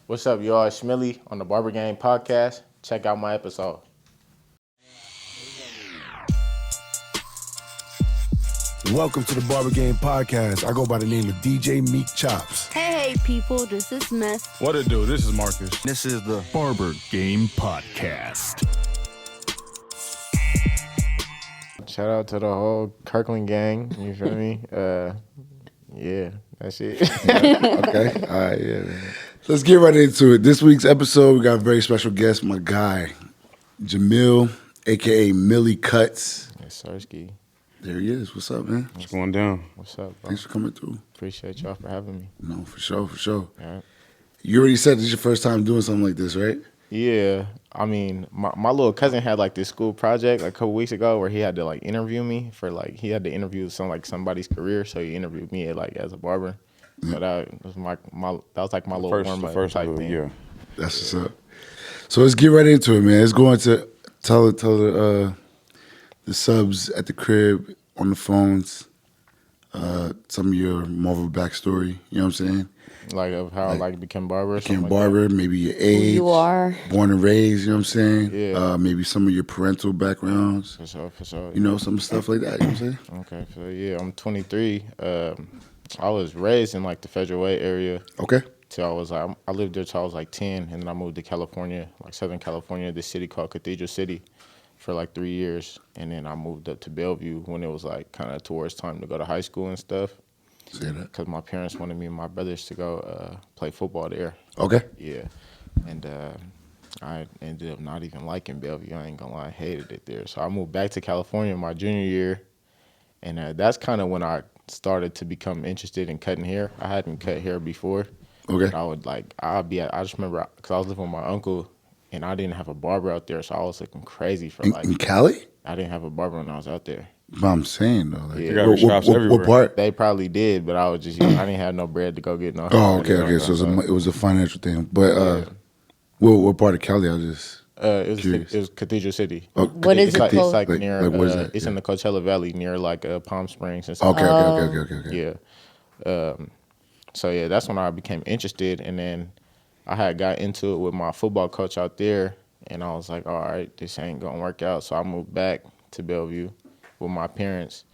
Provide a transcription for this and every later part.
What's up, y'all? It's Schmilly on the Barber Game podcast. Check out my episode. Welcome to the Barber Game podcast. I go by the name of DJ Meek Chops. Hey, people, this is Smith. What it do? This is Marcus. This is the Barber Game Podcast. Shout out to the whole Kirkland gang. You feel me? Yeah, that's it. Okay. All right, yeah, man. Let's get right into it. This week's episode, we got a very special guest, my guy, Jamil, a.k.a. Millie Cuts. Yes, Sirski. There he is. What's up, man? What's going down? What's up, bro? Thanks for coming through. Appreciate y'all for having me. No, for sure. All right. You already said this is your first time doing something like this, right? Yeah, I mean, my little cousin had like this school project like a couple weeks ago where he had to like interview me for like he had to interview somebody's career, so he interviewed me as a barber. So that was my like my little warm up type thing. Yeah. That's what's up. So let's get right into it, man. Let's go into tell the subs at the crib on the phones some of your Marvel backstory. You know what I'm saying? Like of how I became barber. Became barber, maybe your age, you are. born and raised. You know what I'm saying? Yeah. Maybe some of your parental backgrounds. For sure. You know, some stuff like that. You know what I'm saying? Okay, so yeah, I'm 23. I was raised in like the Federal Way area. Okay. Till I was like, I lived there till I was like 10, and then I moved to California, like Southern California, this city called Cathedral City, for like 3 years, and then I moved up to Bellevue when it was like kind of towards time to go to high school and stuff. Say that. Because my parents wanted me and my brothers to go play football there. Okay. Yeah, and I ended up not even liking Bellevue. I ain't gonna lie, I hated it there. So I moved back to California my junior year, and that's kind of when I started to become interested in cutting hair. I hadn't cut hair before. Okay. I just remember because I was living with my uncle, and I didn't have a barber out there, so I was looking crazy for like. In Cali? I didn't have a barber when I was out there. But I'm saying though, like, Yeah. You got shops everywhere. what part? They probably did, but I was just I didn't have no bread to go get no. Oh, okay. So it was a financial thing. But what part of Cali? I was just curious. It was Cathedral City. Oh, What is It's like, it called? it's like near. what is that? It's in the Coachella Valley near like Palm Springs and stuff. Okay. Yeah. So yeah, that's when I became interested, and then I had got into it with my football coach out there, and I was like, all right, this ain't gonna work out. So I moved back to Bellevue with my parents,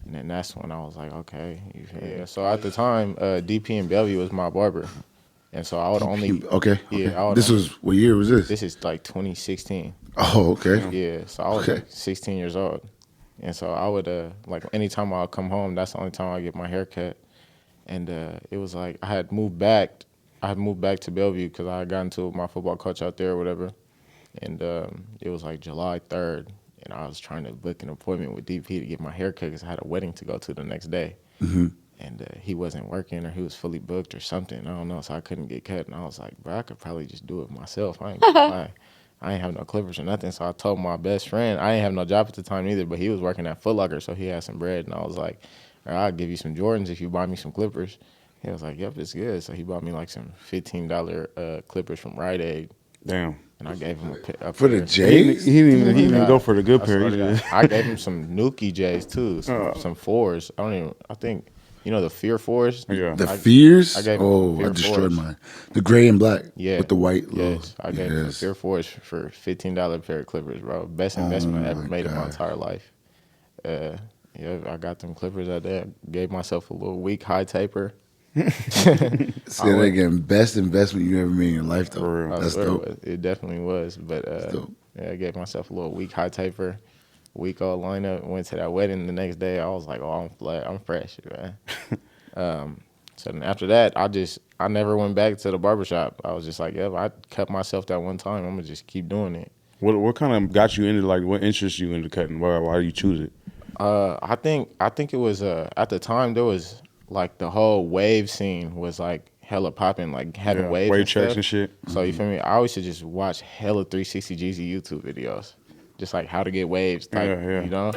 and then that's when I was like, okay, yeah. So at the time, DP in Bellevue was my barber, and so I would only Yeah. This was what year was this? This is like 2016. Oh, okay. Yeah, so I was like 16 years old. And so I would, like, anytime I would come home, that's the only time I get my hair cut. And it was like I had moved back to Bellevue because I had gotten to my football coach out there or whatever. And it was like July 3rd, and I was trying to book an appointment with DP to get my hair cut because I had a wedding to go to the next day. Mm-hmm. And he wasn't working, or he was fully booked or something. I don't know, so I couldn't get cut. And I was like, bro, I could probably just do it myself. I ain't gonna lie. I ain't have no clippers or nothing. So I told my best friend, I ain't have no job at the time either, but he was working at Foot Locker, so he had some bread. And I was like, all right, I'll give you some Jordans if you buy me some clippers. He was like, yep, it's good. So he bought me like some $15 clippers from Rite Aid. Damn. And I gave him a For the pair. J's? He didn't even go for the good pair. I gave him some Nuki J's too, some fours. I think, you know, the Fear fours? Yeah. The Fears? I gave him I Fear destroyed 4s. mine. The gray and black. Yeah. With the white logo. Yes, I gave him some Fear fours for $15 pair of clippers, bro. Best investment I ever made in my entire life. Yeah, I got them clippers out there. Gave myself a little weak high taper. Say that again. Best investment you ever made in your life, though. For real. That's dope. It definitely was. But dope. yeah, I gave myself a little weak high taper, week old lineup. Went to that wedding the next day. I was like, oh, I'm flat. I'm fresh, man. So then after that, I never went back to the barbershop. I was just like, yeah, I cut myself that one time. I'm going to just keep doing it. What kind of got you into, like, what interests you into cutting? Why do you choose it? I think it was at the time there was like the whole wave scene was like hella popping, like having waves wave and checks stuff. and shit. So you feel me? I always should just watch hella 360 Jeezy YouTube videos, just like how to get waves type, you know.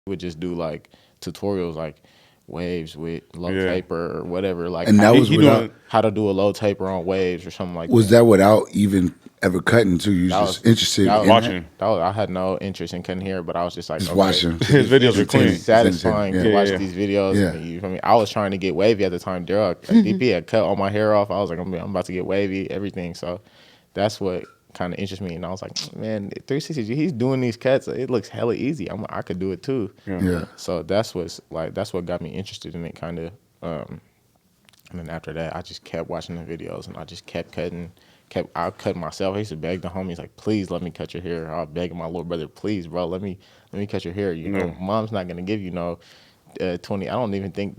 would just do like tutorials like waves with low Yeah. taper or whatever, like And that was He without. doing how to do a low taper on waves or something like Was that. that without even ever cutting too? You was That just was- interested that in was- watching. I had no interest in cutting hair, but I was just like, just okay, watching. His videos are clean. it's satisfying Yeah. to watch Yeah. these videos. Yeah. And you feel me? I was trying to get wavy at the time. Daryl, DP had cut all my hair off. I was like, I'm about to get wavy, everything. So that's what kind of interests me. And I was like, man, 360G, he's doing these cuts. It looks hella easy. I could do it too. Yeah. So that's what got me interested in it, kind of. And then after that, I just kept watching the videos, and I just kept cutting. I cut myself. I used to beg the homies like, please let me cut your hair. I was begging my little brother, please, bro, let me cut your hair. You know, mom's not gonna give you no 20. I don't even think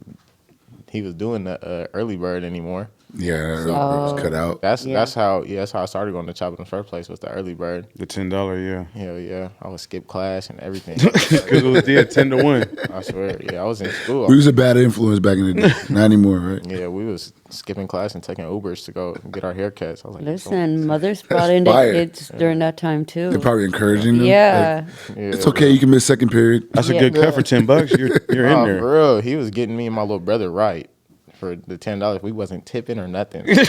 he was doing the early bird anymore. Yeah, it was cut out. That's how I started going to chop in the first place, was the early bird. The $10, yeah. Hell yeah, I would skip class and everything. Because it was 10-1. I swear, yeah, I was in school. We was a bad influence back in the day. Not anymore, right? Yeah, we was skipping class and taking Ubers to go get our haircuts. I was like, Listen, mothers brought in their fire. kids during that time too. They're probably encouraging them. Yeah. Like, it's okay. You can miss second period. That's a Yeah. good cut for $10. You're in there. For real, he was getting me and my little brother right for the $10. We wasn't tipping or nothing. he was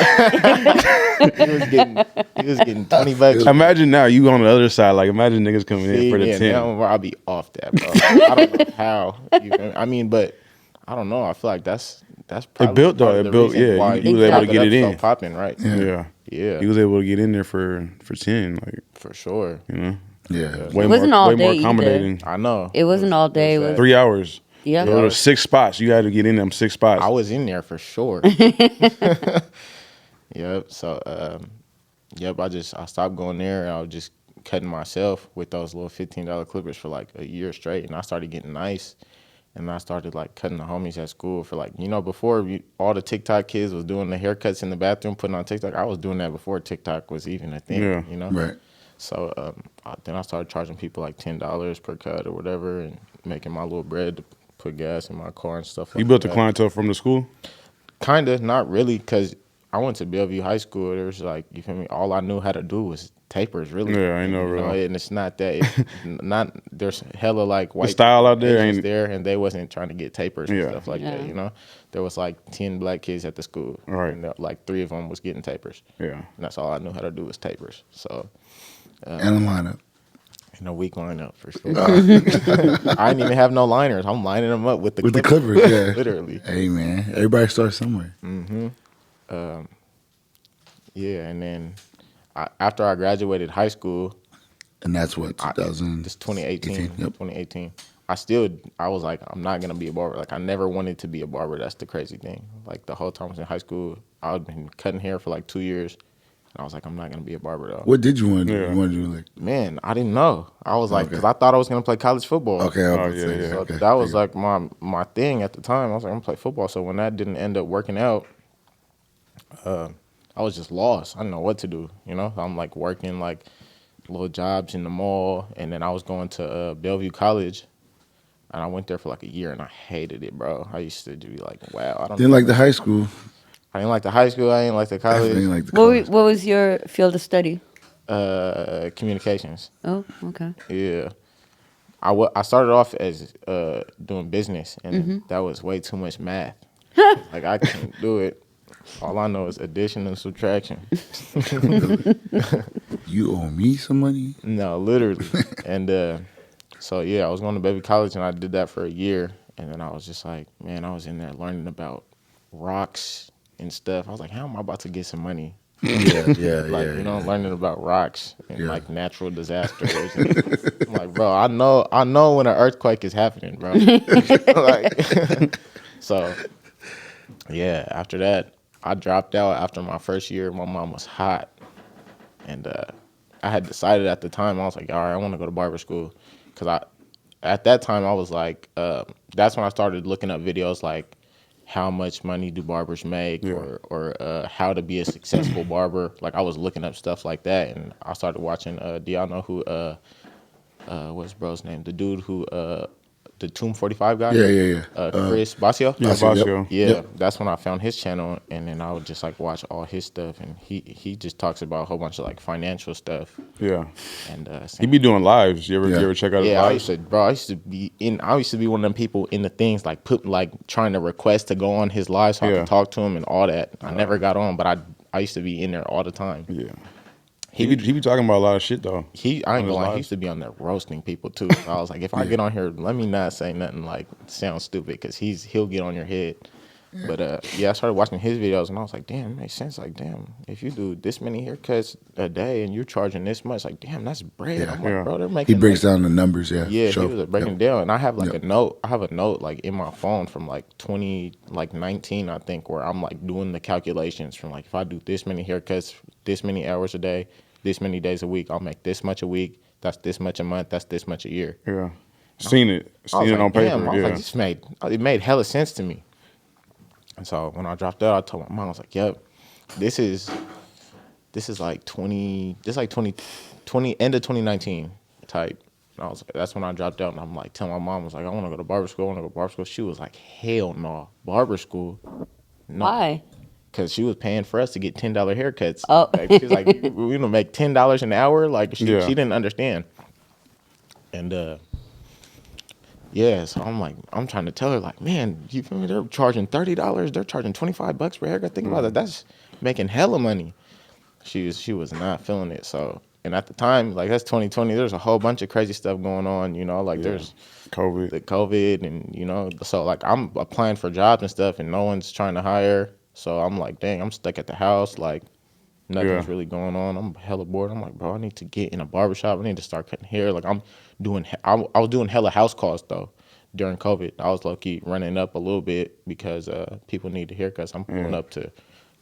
getting $20. Imagine now you on the other side. Like imagine niggas coming in for the 10. Now I'll be off that, bro. I don't know how. You feel me? I mean, but I don't know. I feel like that's probably built, though. part of It the built, reason yeah. why He was able to the get it episode in. popping, right? Yeah. Yeah, He was able to get in there for 10, like, for sure. you know. Yeah. Way wasn't more, all way more day either. accommodating. I know. It wasn't all day. It was, 3 hours. yeah. There were 6 spots. You had to get in them 6 spots. I was in there for sure. Yep. So, yep. I stopped going there, and I was just cutting myself with those little $15 clippers for like a year straight, and I started getting nice, and I started like cutting the homies at school for like, you know, before all the TikTok kids was doing the haircuts in the bathroom, putting on TikTok. I was doing that before TikTok was even a thing. Yeah. You know. Right. So then I started charging people like $10 per cut or whatever, and making my little bread to put gas in my car and stuff. You like built the that. clientele from the school? Kinda, not really, because I went to Bellevue High School. There was like, you feel me? All I knew how to do was tapers, really. Yeah, I know, You really. and it's not that. There's hella like white style out there Asians ain't- there, and they wasn't trying to get tapers and Yeah. stuff like that. Yeah. You know, there was like 10 black kids at the school, Right. And like 3 of them was getting tapers. Yeah. And that's all I knew how to do was tapers. So And a lineup. in a weak lineup for sure. I didn't even have no liners. I'm lining them up with the With the Clippers, yeah. literally. Hey, man. Everybody starts somewhere. Yeah, and then after I graduated high school, And that's what, 2000? this 2018, 18, yep. 2018. I was like, I'm not gonna be a barber. Like, I never wanted to be a barber. That's the crazy thing. Like, the whole time I was in high school, I'd been cutting hair for like 2 years, and I was like, I'm not gonna be a barber though. What did you want to do? Yeah. You want to do like, Man, I didn't know. I was like, Okay. because I thought I was gonna play college football. okay, I was Oh, about to yeah, say, yeah. So okay, that was yeah. like my thing at the time. I was like, I'm gonna play football. So when that didn't end up working out, I was just lost. I didn't know what to do. You know, I'm like working like little jobs in the mall, and then I was going to Bellevue College, and I went there for like a year, and I hated it, bro. I used to be like, wow, I don't. Didn't like the high school. I didn't like the high school. I didn't like the Definitely college. didn't like the What, college. what was your field of study? Communications. Oh, okay. Yeah. I started off as doing business, and that was way too much math. Like, I couldn't do it. All I know is addition and subtraction. You owe me some money? No, literally. And so, yeah, I was going to baby college, and I did that for a year. And then I was just like, man, I was in there learning about rocks and stuff. I was like, how am I about to get some money? Yeah, Like, you know, learning about rocks and Yeah. like natural disasters. And I'm like, bro, I know when an earthquake is happening, bro. Like, so, yeah, after that, I dropped out after my first year. My mom was hot. And I had decided at the time, I was like, all right, I want to go to barber school. Because at that time, I was like, that's when I started looking up videos like, how much money do barbers make, or how to be a successful barber. Like, I was looking up stuff like that, and I started watching. Do y'all know who? What's bro's name? The dude who the Tomb 45 guy. Yeah. Chris Basio. Yeah, Basio, yep. Basio. Yeah, Yep. that's when I found his channel, and then I would just like watch all his stuff, and he just talks about a whole bunch of like financial stuff, Yeah. and He be doing lives. You Yeah. ever check out his yeah, lives? I used to be one of them people in the things like trying to request to go on his live so I Yeah. could talk to him and all that. I never got on, but I used to be in there all the time. Yeah. He be talking about a lot of shit though. I ain't on his gonna lie, he lives. used to be on there roasting people too. So I was like, if I get on here, let me not say nothing like sound stupid because he'll get on your head. But I started watching his videos and I was like, damn, it makes sense. Like, damn, if you do this many haircuts a day and you're charging this much, like, damn, that's bread. Yeah. I'm like, Yeah. bro, they're making. He breaks like, down the numbers. Yeah. Yeah, Sure. he was breaking it down, and I have like a note. I have a note like in my phone from like 2019, I think, where I'm like doing the calculations from like if I do this many haircuts, this many hours a day, this many days a week, I'll make this much a week. That's this much a month. That's this much a year. Yeah. Seen it I was like, on paper. damn, I was Yeah. like, it made hella sense to me. And so when I dropped out, I told my mom, I was like, yep, this is like 20, this is like 20 end of 2019 type. And I was like, that's when I dropped out, and I'm like, telling my mom, I was like, I want to go to barber school. I want to go to barber school. She was like, hell no, barber school. No. Why? Because she was paying for us to get $10 haircuts. Oh. Like, she was like, we gonna make $10 an hour. Like she Yeah. didn't understand. And yeah, so I'm trying to tell her like, man, you feel me? They're charging $30. They're charging $25 per haircut. Think about it. That's making hella money. She was not feeling it. So, and at the time, like that's 2020. There's a whole bunch of crazy stuff going on. You know, like there's COVID. the COVID, and you know, so like I'm applying for jobs and stuff, and no one's trying to hire. So I'm like, dang, I'm stuck at the house. Like nothing's Yeah. really going on. I'm hella bored. I'm like, bro, I need to get in a barbershop. I need to start cutting hair. Like I was doing hella house calls though during COVID. I was low key running up a little bit because people need haircuts. I'm pulling up to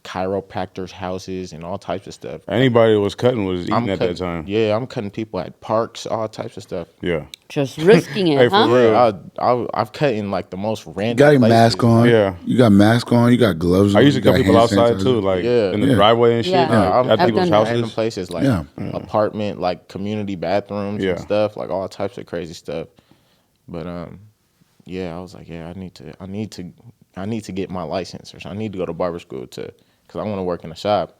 chiropractors' houses and all types of stuff. Anybody that was cutting was eating I'm at cutting, that time. Yeah, I'm cutting people at parks, all types of stuff. Yeah. Just risking it, Hey, for huh? real. I've cut in like the most random. You got your places. mask on. Yeah. You got mask on. You got gloves on. I used to you got cut people hand outside sanitizer. too, like Yeah. in the Yeah. driveway and shit, Yeah. like, at I've people's done that. random houses. places like Yeah. apartment, like community bathrooms Yeah. and stuff, like all types of crazy stuff. But yeah, I was like, yeah, I need to get my license, or I need to go to barber school because I want to work in a shop.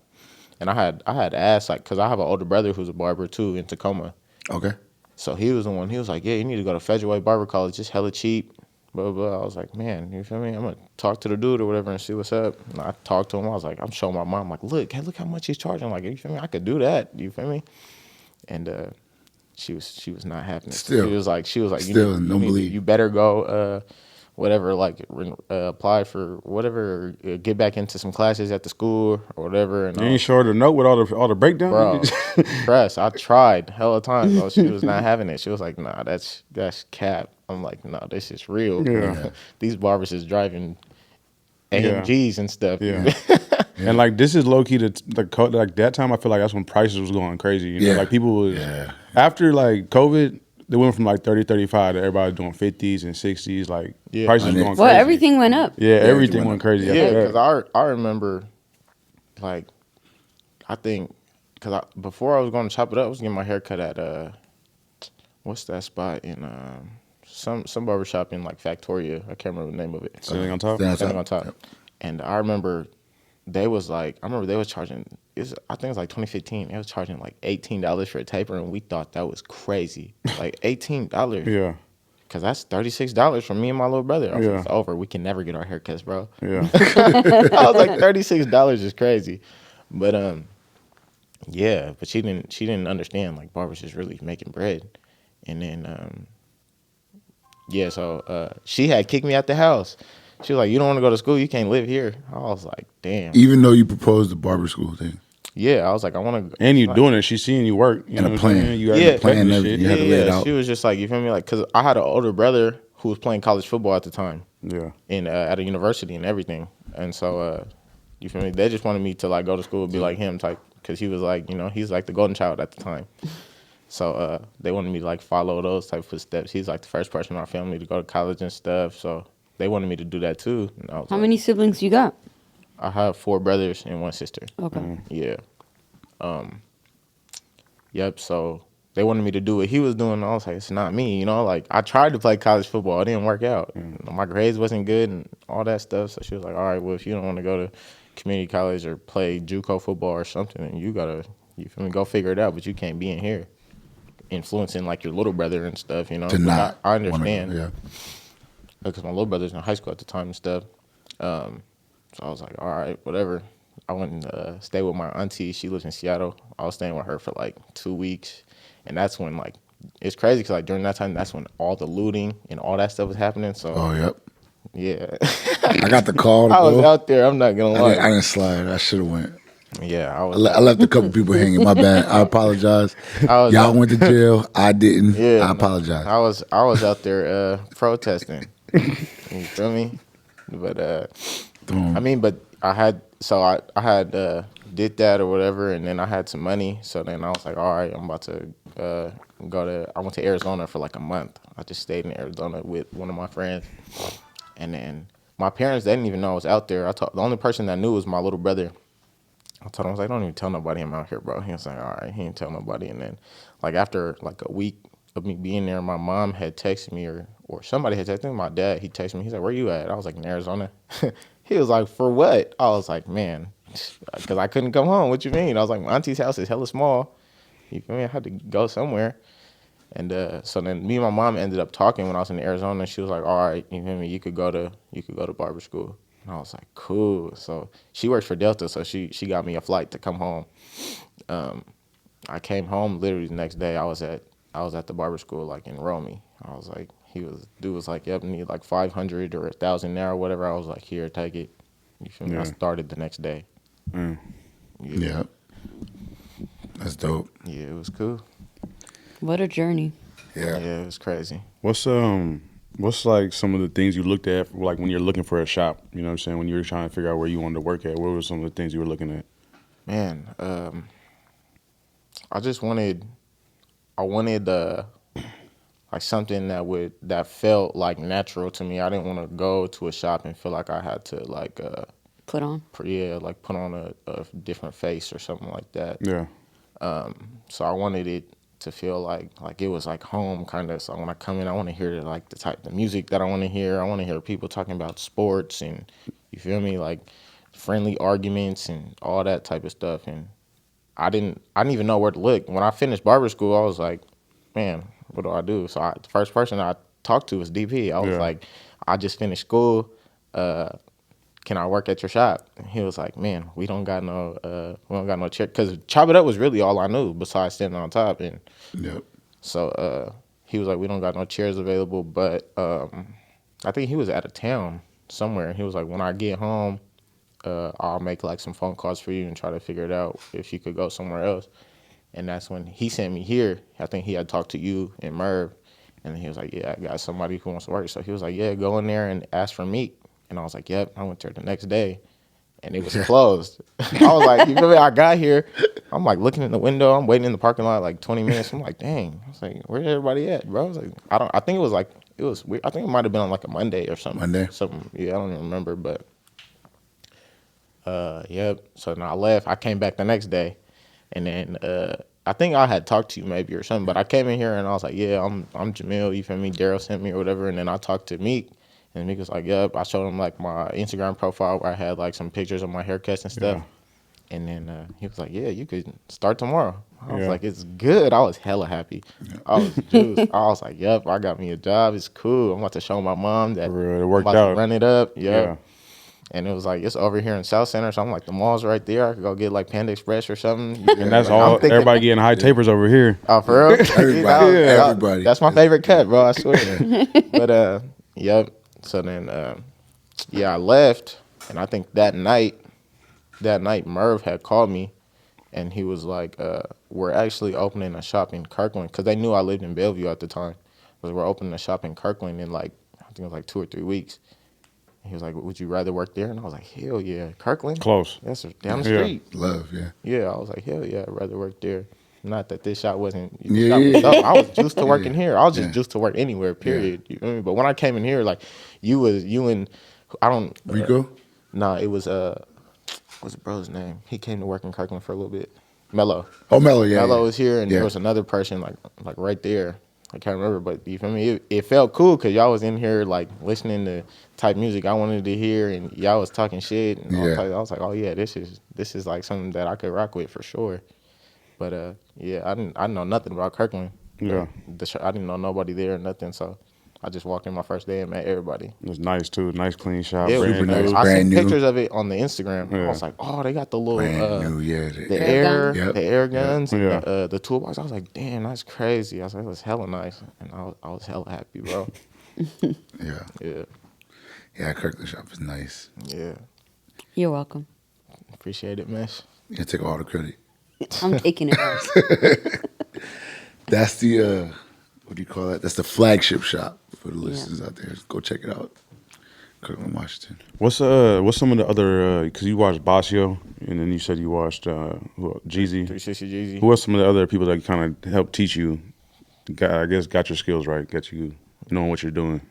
And I had asked like, cause I have an older brother who's a barber too in Tacoma. Okay. So he was the one. He was like, yeah, you need to go to Federal Barber College. It's hella cheap. Blah, blah, blah. I was like, man, you feel me? I'm going to talk to the dude or whatever and see what's up. And I talked to him. I was like, I'm showing my mom, like, look how much he's charging. Like, you feel me? I could do that. You feel me? And she was not having it. Still. She was like, Still, don't believe. you better go, whatever, like apply for whatever, get back into some classes at the school or whatever. And You ain't short a note with all the breakdown. bro, press. I tried hella times. Though. She was not having it. She was like, nah, that's cap. I'm like, no, this is real. Yeah. These barbers is driving Yeah. AMGs and stuff. Yeah. And like this is low key like that time. I feel like that's when prices was going crazy. You know, Yeah. like people was Yeah. after like COVID, they went from like 30, 35 to everybody doing 50s and 60s. Like Yeah. prices And was it- going Well, crazy. everything went up. Yeah, everything went went up. crazy. Yeah, after because that. I remember, like, I think, because before I was going to chop it up, I was getting my hair cut at, what's that spot in, some barbershop in, like, Factoria. I can't remember the name of it. Sitting on top. Stand Standing on top. Yep. And I remember they was charging, I think it was like 2015, they was charging like $18 for a taper, and we thought that was crazy. Like $18. Yeah, Because that's $36 for me and my little brother. I was like, Yeah. it's over. We can never get our haircuts, bro. yeah, I was like, $36 is crazy. But yeah, but she didn't understand like barbers is really making bread. And then yeah, so she had kicked me out the house. She was like, you don't want to go to school, you can't live here. I was like, damn. Even though you proposed the barber school thing. Yeah, I was like, I want to. and you doing it. She's seeing you work. You And know a what plan. I'm saying? You got Yeah. a Plan plan and and everything. shit. You had to lay it out. She was just like, you feel me? Like, because I had an older brother who was playing college football at the time. Yeah, In at a university and everything, and so you feel me? They just wanted me to like go to school and be like him type, because he was like, you know, he's like the golden child at the time. So they wanted me to like follow those type of steps. He's like the first person in our family to go to college and stuff. So they wanted me to do that too. And I was How like, many siblings you got? I have 4 brothers and 1 sister. Okay. Yeah. Yep. So they wanted me to do what he was doing. And I was like, it's not me, you know. Like I tried to play college football, it didn't work out. My grades wasn't good and all that stuff. So she was like, all right, well, if you don't want to go to community college or play JUCO football or something, then you gotta, you feel me, go figure it out. But you can't be in here influencing like your little brother and stuff, you know. To Which not I wanna go, understand. yeah. Because my little brother's in high school at the time and stuff. So I was like, all right, whatever. I went and stayed with my auntie. She lives in Seattle. I was staying with her for like 2 weeks. And that's when like, it's crazy because like during that time, that's when all the looting and all that stuff was happening. So Oh, yep. yeah, I got the call to I was go. out there. I'm not gonna lie. I didn't slide. I should have went. Yeah, I was. I left a couple people hanging. My bad. I apologize. I was Y'all out- went to jail. I didn't. Yeah, I apologize. I was out there protesting. You feel me? But I mean, but I had did that or whatever, and then I had some money. So then I was like, all right, I'm about to I went to Arizona for like a month. I just stayed in Arizona with one of my friends, and then my parents, they didn't even know I was out there. The only person that knew was my little brother. I told him, I was like, don't even tell nobody I'm out here, bro. He was like, all right, he didn't tell nobody. And then like after like a week of me being there, my mom had texted me or somebody had texted me, my dad, he texted me, he's like, where you at? I was like, in Arizona. He was like, for what? I was like, man, because I couldn't come home. What you mean? I was like, my auntie's house is hella small. You feel me? I had to go somewhere. And so then me and my mom ended up talking when I was in Arizona. And she was like, all right, you feel me? You could go to barber school. And I was like, cool. So she works for Delta, so she got me a flight to come home. I came home literally the next day. I was at the barber school like enroll me. I was like, dude was like, yep, need like 500 or 1,000 now or whatever. I was like, here, take it. You feel me? Yeah. I started the next day. Yeah. That's dope. Yeah, it was cool. What a journey. Yeah. Yeah, it was crazy. What's like some of the things you looked at like when you're looking for a shop? You know what I'm saying? When you were trying to figure out where you wanted to work at, what were some of the things you were looking at? Man, I wanted like something that felt like natural to me. I didn't want to go to a shop and feel like I had to like Put on. like put on a different face or something like that. Yeah. So I wanted it to feel like it was like home kind of. So when I come in, I want to hear the music that I want to hear. I want to hear people talking about sports and you feel me, like friendly arguments and all that type of stuff. And I didn't even know where to look. When I finished barber school, I was like, man, what do I do? So the first person I talked to was DP. I was Yeah. like, I just finished school. Can I work at your shop? And he was like, man, we don't got no chair. Because Chop It Up was really all I knew besides standing on top. And Yep. so he was like, we don't got no chairs available. But I think he was out of town somewhere. And he was like, when I get home, I'll make like some phone calls for you and try to figure it out if you could go somewhere else. And that's when he sent me here. I think he had talked to you and Merv. And he was like, yeah, I got somebody who wants to work. So he was like, yeah, go in there and ask for Meek. And I was like, yep. I went there the next day, and it was closed. I was like, you feel me? I got here. I'm like looking in the window. I'm waiting in the parking lot like 20 minutes. I'm like, dang. I was like, where's everybody at, bro? I was like, I think it was weird. I think it might have been on like a Monday or something. Monday? Something. Yeah, I don't even remember. But yep. So then I left. I came back the next day, and then I think I had talked to you maybe or something. But I came in here and I was like, yeah, I'm Jamil. You feel me? Daryl sent me or whatever. And then I talked to Meek. And Meek was like, yep. I showed him like my Instagram profile where I had like some pictures of my haircuts and stuff. Yeah. And then he was like, yeah, you could start tomorrow. I was Yeah. like, it's good. I was hella happy. I was juiced. I was like, yep, I got me a job. It's cool. I'm about to show my mom that For real, it I'm worked about out. to run it up. Yep. Yeah. And it was like, it's over here in South Center. So I'm like, the mall's right there. I could go get like Panda Express or something. And that's Like, I'm all. thinking- Everybody getting high tapers over here. Oh, for real? Everybody. Everybody. That's my favorite cut, bro. I swear. But yep. So then, yeah, I left, and I think that night, Merv had called me, and he was like, "We're actually opening a shop in Kirkland," because they knew I lived in Bellevue at the time. But we're opening a shop in Kirkland in like I think it was like 2 or 3 weeks. And he was like, "Would you rather work there?" And I was like, "Hell yeah, Kirkland, Close. That's down the Yeah. street." Love, yeah. Yeah, I was like, hell yeah, I'd rather work there. Not that this shop wasn't. the Yeah, shop was yeah, dope. I was used to working here. I was just Yeah. used to work anywhere. Period. You know what I mean? But when I came in here, like you and I don't. Rico? Nah, it was what's the bro's name? He came to work in Kirkland for a little bit. Mello. Oh, Mello, yeah. Mello yeah. was here, and Yeah. there was another person like right there. I can't remember, but you feel me? It felt cool because y'all was in here like listening to type music I wanted to hear, and y'all was talking shit and all Yeah. types. I was like, oh yeah, this is like something that I could rock with for sure. But yeah, I didn't know nothing about Kirkland. Yeah. I didn't know nobody there or nothing, so I just walked in my first day and met everybody. It was nice too. Nice clean shop. It was Super Brand nice. new. I Brand seen new. pictures of it on the Instagram. I Yeah. was like, oh, they got the little Brand new, yeah. the Air gun? Yep. the air guns and Yeah. the toolbox. I was like, damn, that's crazy. I was like, it was hella nice, and I was hella happy, bro. Yeah. Yeah, Yeah, Kirkland shop is nice. yeah, You're welcome. appreciate it, Mesh. You can take all the credit. I'm taking it all. That's the what do you call that? That's the flagship shop for the Yeah. listeners out there. Go check it out. Kirkland, Washington. What's some of the other? Because you watched Basio, and then you said you watched Jeezy. 360 Jeezy. Who are some of the other people that kind of helped teach you? I guess got your skills right, got you knowing what you're doing.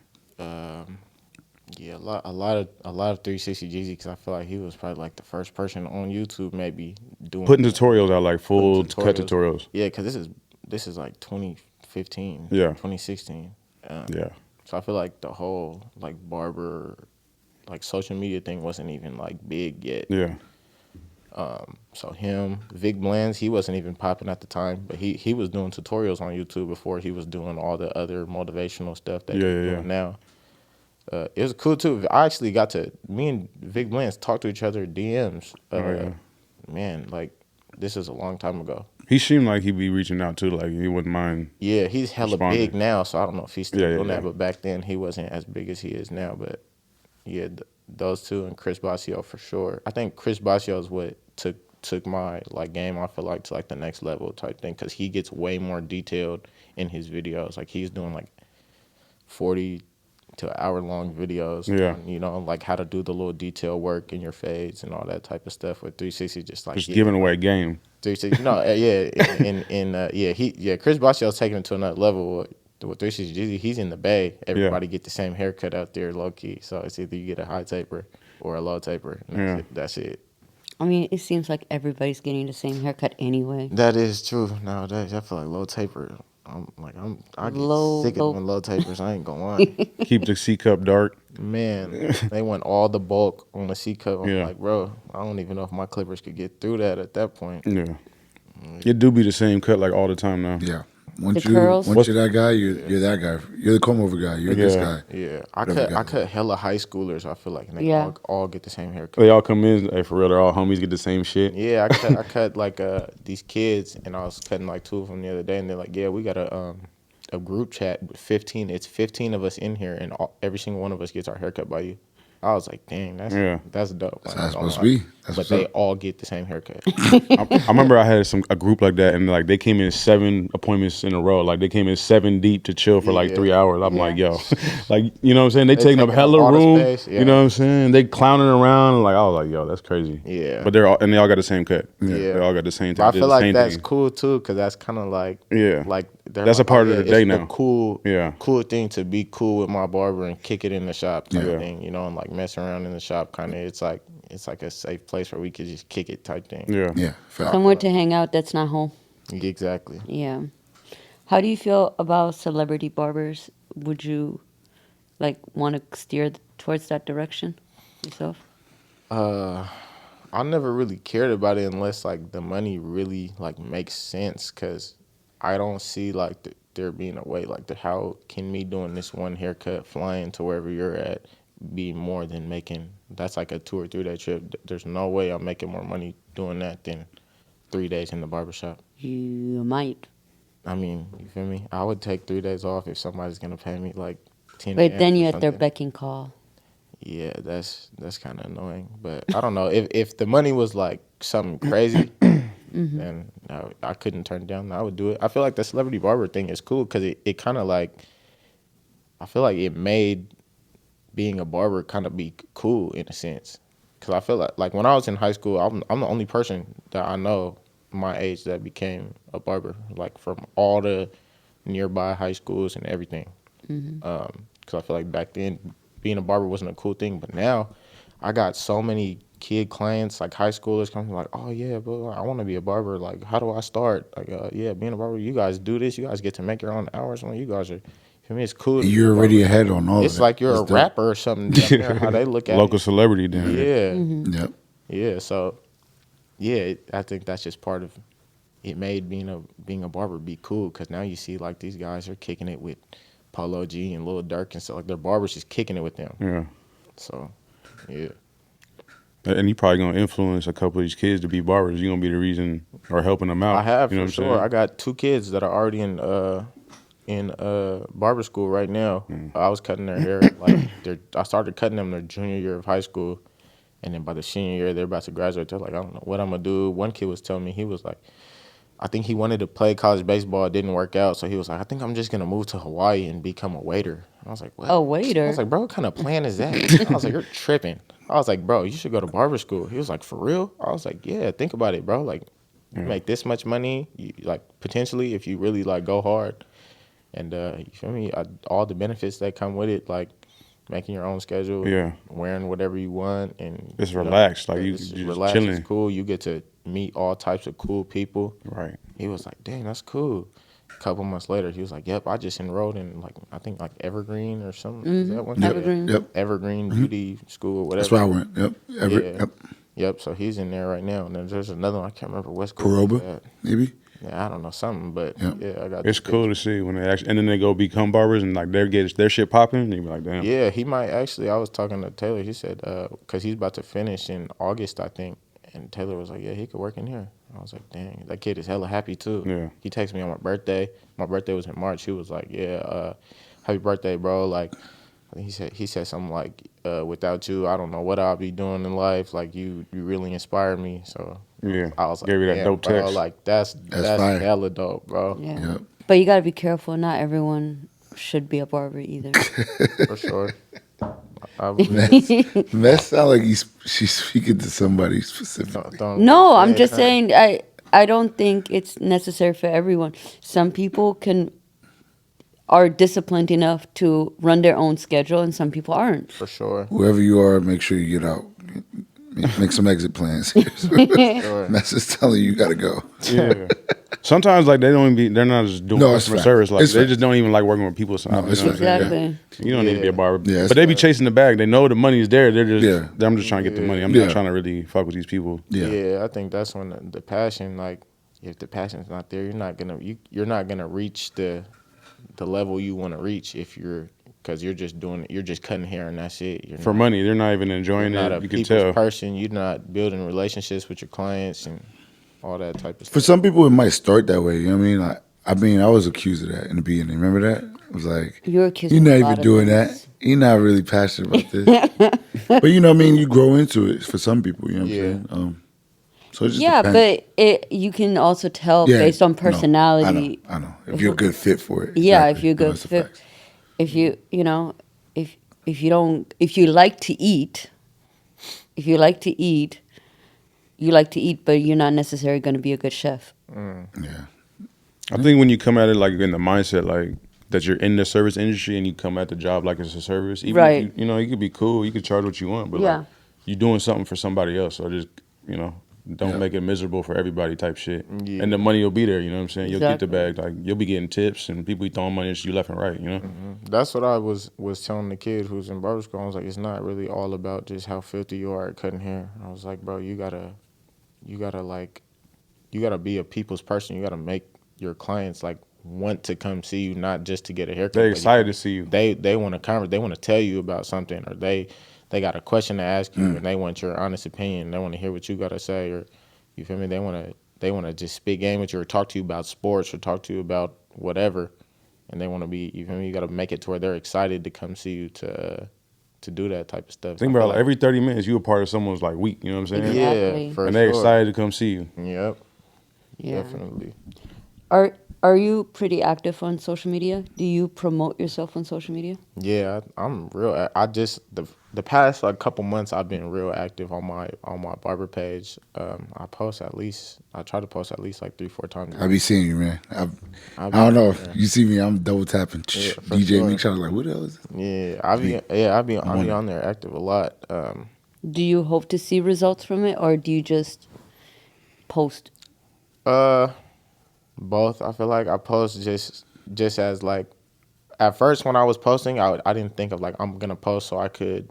Yeah, a lot of 360 Jeezy because I feel like he was probably like the first person on YouTube maybe doing Putting tutorials out, like full putting cut tutorials. Yeah, because this is like 2015, Yeah. 2016. Yeah, So I feel like the whole like barber, like social media thing wasn't even like big yet. yeah, So him, Vic Blands, he wasn't even popping at the time, but he was doing tutorials on YouTube before he was doing all the other motivational stuff that he's doing now. It was cool too. I actually got to me and Vic Blands talk to each other DMs. Man, like this is a long time ago. He seemed like he'd be reaching out too, like he wouldn't mind. Yeah, he's hella Responding. big now, so I don't know if he's still Yeah, doing yeah. that. But back then, he wasn't as big as he is now. But yeah, those two and Chris Basio for sure. I think Chris Basio is what took my like game. I feel like to like the next level type thing because he gets way more detailed in his videos. Like he's doing like 40 to hour long videos. Yeah. On, you know, like how to do the little detail work in your fades and all that type of stuff. With 360, just like Just giving away game. 360. No, Chris Basio's taking it to another level. With 360 Jeezy, he's in the Bay. Everybody get the same haircut out there, low key. So it's either you get a high taper or a low taper. And that's it. I mean, it seems like everybody's getting the same haircut anyway. That is true nowadays. I feel like low taper. I get sick of doing low tapers. I ain't gonna lie. Keep the C cup dark. Man, they want all the bulk on the C cup. I'm Yeah. like, bro, I don't even know if my clippers could get through that at that point. Yeah, it do be the same cut like all the time now. Yeah. Once The curls? you're that guy, you're that guy. You're the comb over guy. You're this guy. Yeah, Whatever I guy. cut hella high schoolers. I feel like and they Yeah. all get the same haircut. They all come in, hey, for real, they're all homies, get the same shit. Yeah, I cut like these kids, and I was cutting like 2 of them the other day, and they're like, yeah, we got a group chat with 15. It's 15 of us in here, and every single one of us gets our haircut by you. I was like, dang, that's dope. That's how it's supposed to be. That's but what's they up. all get the same haircut. I remember I had a group like that, and like they came in 7 appointments in a row. Like they came in 7 deep to chill for like Yeah. 3 hours. I'm Yeah. like, yo, like you know what I'm saying? They taking up taking up hella all the room. space, yeah. You know what I'm saying? They clowning around. Like I was like, yo, that's crazy. Yeah. But they all got the same cut. Yeah. They all got the same. But I did feel the like same that's thing. cool too, because that's kind of like like they're That's like, a part of yeah, the day it's now. The cool Yeah. thing to be cool with my barber and kick it in the shop type Yeah. thing, you know, and like mess around in the shop kind of. It's like a safe place where we could just kick it type thing. Yeah. Yeah. Fact. Somewhere to hang out that's not home. Exactly. Yeah. How do you feel about celebrity barbers? Would you like want to steer towards that direction yourself? I never really cared about it unless like the money really like makes sense, because I don't see like there being a way like how can me doing this one haircut flying to wherever you're at be more than making that's like a 2 or 3 day trip. There's no way I'm making more money doing that than 3 days in the barbershop. You might. I mean, you feel me? I would take 3 days off if somebody's gonna pay me like 10. But then or you're at their something. beck and call. Yeah, that's kind of annoying. But I don't know if the money was like something crazy, then I couldn't turn it down. I would do it. I feel like the celebrity barber thing is cool because it kind of like I feel like it made being a barber kind of be cool in a sense. Because I feel like when I was in high school, I'm the only person that I know my age that became a barber, like from all the nearby high schools and everything. Because I feel like back then being a barber wasn't a cool thing, but now I got so many kid clients, like high schoolers, come like, oh yeah, but I want to be a barber. Like, how do I start? Like, yeah, being a barber, you guys do this. You guys get to make your own hours when you guys are. For me, it's cool to And be a you're already barber. ahead on all of It's it. like you're That's a dope. rapper or something down there. How they look at Local it. celebrity down here. Yeah, Yep. yeah. So, yeah, I think that's just part of it. Made being a barber be cool because now you see like these guys are kicking it with Polo G and Lil Durk and stuff. Like their barbers just kicking it with them. Yeah. So, yeah. And you probably gonna influence a couple of these kids to be barbers. You're gonna be the reason or helping them out. I have You know for what I'm sure. saying? I got 2 kids that are already in barber school right now. I was cutting their hair I started cutting them their junior year of high school, and then by the senior year they're about to graduate. They're like, I don't know what I'm gonna do. One kid was telling me he was like, I think he wanted to play college baseball. It didn't work out, so he was like, I think I'm just gonna move to Hawaii and become a waiter. I was like, what? A I waiter? was like, bro, what kind of plan is that? I was like, you're tripping. I was like, bro, you should go to barber school. He was like, for real? I was like, yeah, think about it, bro. Like, you make this much money, like potentially if you really like go hard, and you feel me? All the benefits that come with it, like making your own schedule, Yeah. wearing whatever you want, and It's you know, relaxed. Like it's you just relaxed. chilling. It's cool. You get to meet all types of cool people. Right. He was like, dang, that's cool. A couple months later, he was like, yep, I just enrolled in I think Evergreen or something. Is that one? Yep. Evergreen. Yep. Evergreen Beauty School or whatever. That's where I went. Yep. Yeah. Yep. Yep. So he's in there right now. And then there's another one. I can't remember what school. he's Karoba, at. maybe. Yeah, I don't know something, but Yep. yeah, I got. It's the cool to see when they actually, and then they go become barbers and like they get their shit popping. And you be like, damn. Yeah, he might actually. I was talking to Taylor. He said because he's about to finish in August, I think. And Taylor was like, "Yeah, he could work in here." I was like, "Dang, that kid is hella happy too." Yeah. He texted me on my birthday. My birthday was in March. He was like, "Yeah, happy birthday, bro." Like, I think he said something like, "Without you, I don't know what I'll be doing in life. Like, you really inspired me." So Yeah. I was like, Gave you that "Damn, dope bro, text. like that's fire. hella dope, bro." Yeah. Yep. But you got to be careful. Not everyone should be a barber either. For sure. I believe That sound like she's speaking to somebody specific. No, I'm just saying I don't think it's necessary for everyone. Some people are disciplined enough to run their own schedule and some people aren't. For sure. Whoever you are, make sure you get out. Make some exit plans. Sure. Message telling you got to go. Yeah. Sometimes like they don't even be. They're not just doing No, it's customer fact. service. Like It's they fact. just don't even like working with people. So, No, it's you know what I'm fact. saying? Exactly. You don't need to be a barber. Yeah, it's but they be fact. chasing the bag. They know the money's there. They're just. Yeah. I'm just trying to get the money. I'm Yeah. not trying to really fuck with these people. Yeah. Yeah, I think that's when the passion, like, if the passion's not there, you're not gonna reach the level you want to reach because you're just doing it. You're just cutting hair and that's it. You're For not, money, they're not even you're enjoying not it. a You can people's tell. person. You're not building relationships with your clients and all that type of For stuff. some people, it might start that way. You know what I mean? I was accused of that in the beginning. Remember that? It was like, You're accused you're of not a even lot of doing things. that. You're not really passionate about this. But you know what I mean? You grow into it for some people. You know what Yeah. I'm saying? So it just Yeah, depends. but you can also tell Yeah, based on no, personality. I know. If you're a good fit for it. Yeah, Exactly. if you're No, good that's a fit. fact. If you like to eat, you like to eat, but you're not necessarily going to be a good chef. Yeah. I think when you come at it like in the mindset like that you're in the service industry and you come at the job like it's a service, even Right. if you know, you could be cool, you could charge what you want, but Yeah. like you're doing something for somebody else, so just don't Yeah. make it miserable for everybody type shit. Yeah. And the money will be there, you know what I'm saying? You'll get the Exactly. bag, like you'll be getting tips and people be throwing money at you left and right, you know? That's what I was telling the kid who's in barber school. I was like, it's not really all about just how filthy you are at cutting hair. I was like, bro, you gotta be a people's person. You gotta make your clients like want to come see you, not just to get a haircut. They're but excited to see you. They want to converse. They want to tell you about something, or they got a question to ask you, and they want your honest opinion. They want to hear what you gotta say, or you feel me? They want to just spit game with you, or talk to you about sports, or talk to you about whatever, and they want to be. You feel me? You gotta make it to where they're excited to come see you to do that type of stuff. Think I about feel like every 30 minutes you a part of someone's like week, you know what I'm saying? Exactly. yeah, for And they're sure. excited to come see you. Yep, Yeah. definitely. Are you pretty active on social media? Do you promote yourself on social media? Yeah, I'm real. I just the past like couple months I've been real active on my barber page. I try to post at least like 3-4 times. I be seeing you, man. I I be- don't know if you see me. I'm double tapping. Yeah, for DJ sure. Mix. I was like, what else? Yeah, I be on it. on there active a lot. Do you hope to see results from it, or do you just post? Uh, Both. I feel like I post just as like at first when I was posting, I didn't think of like I'm gonna post so I could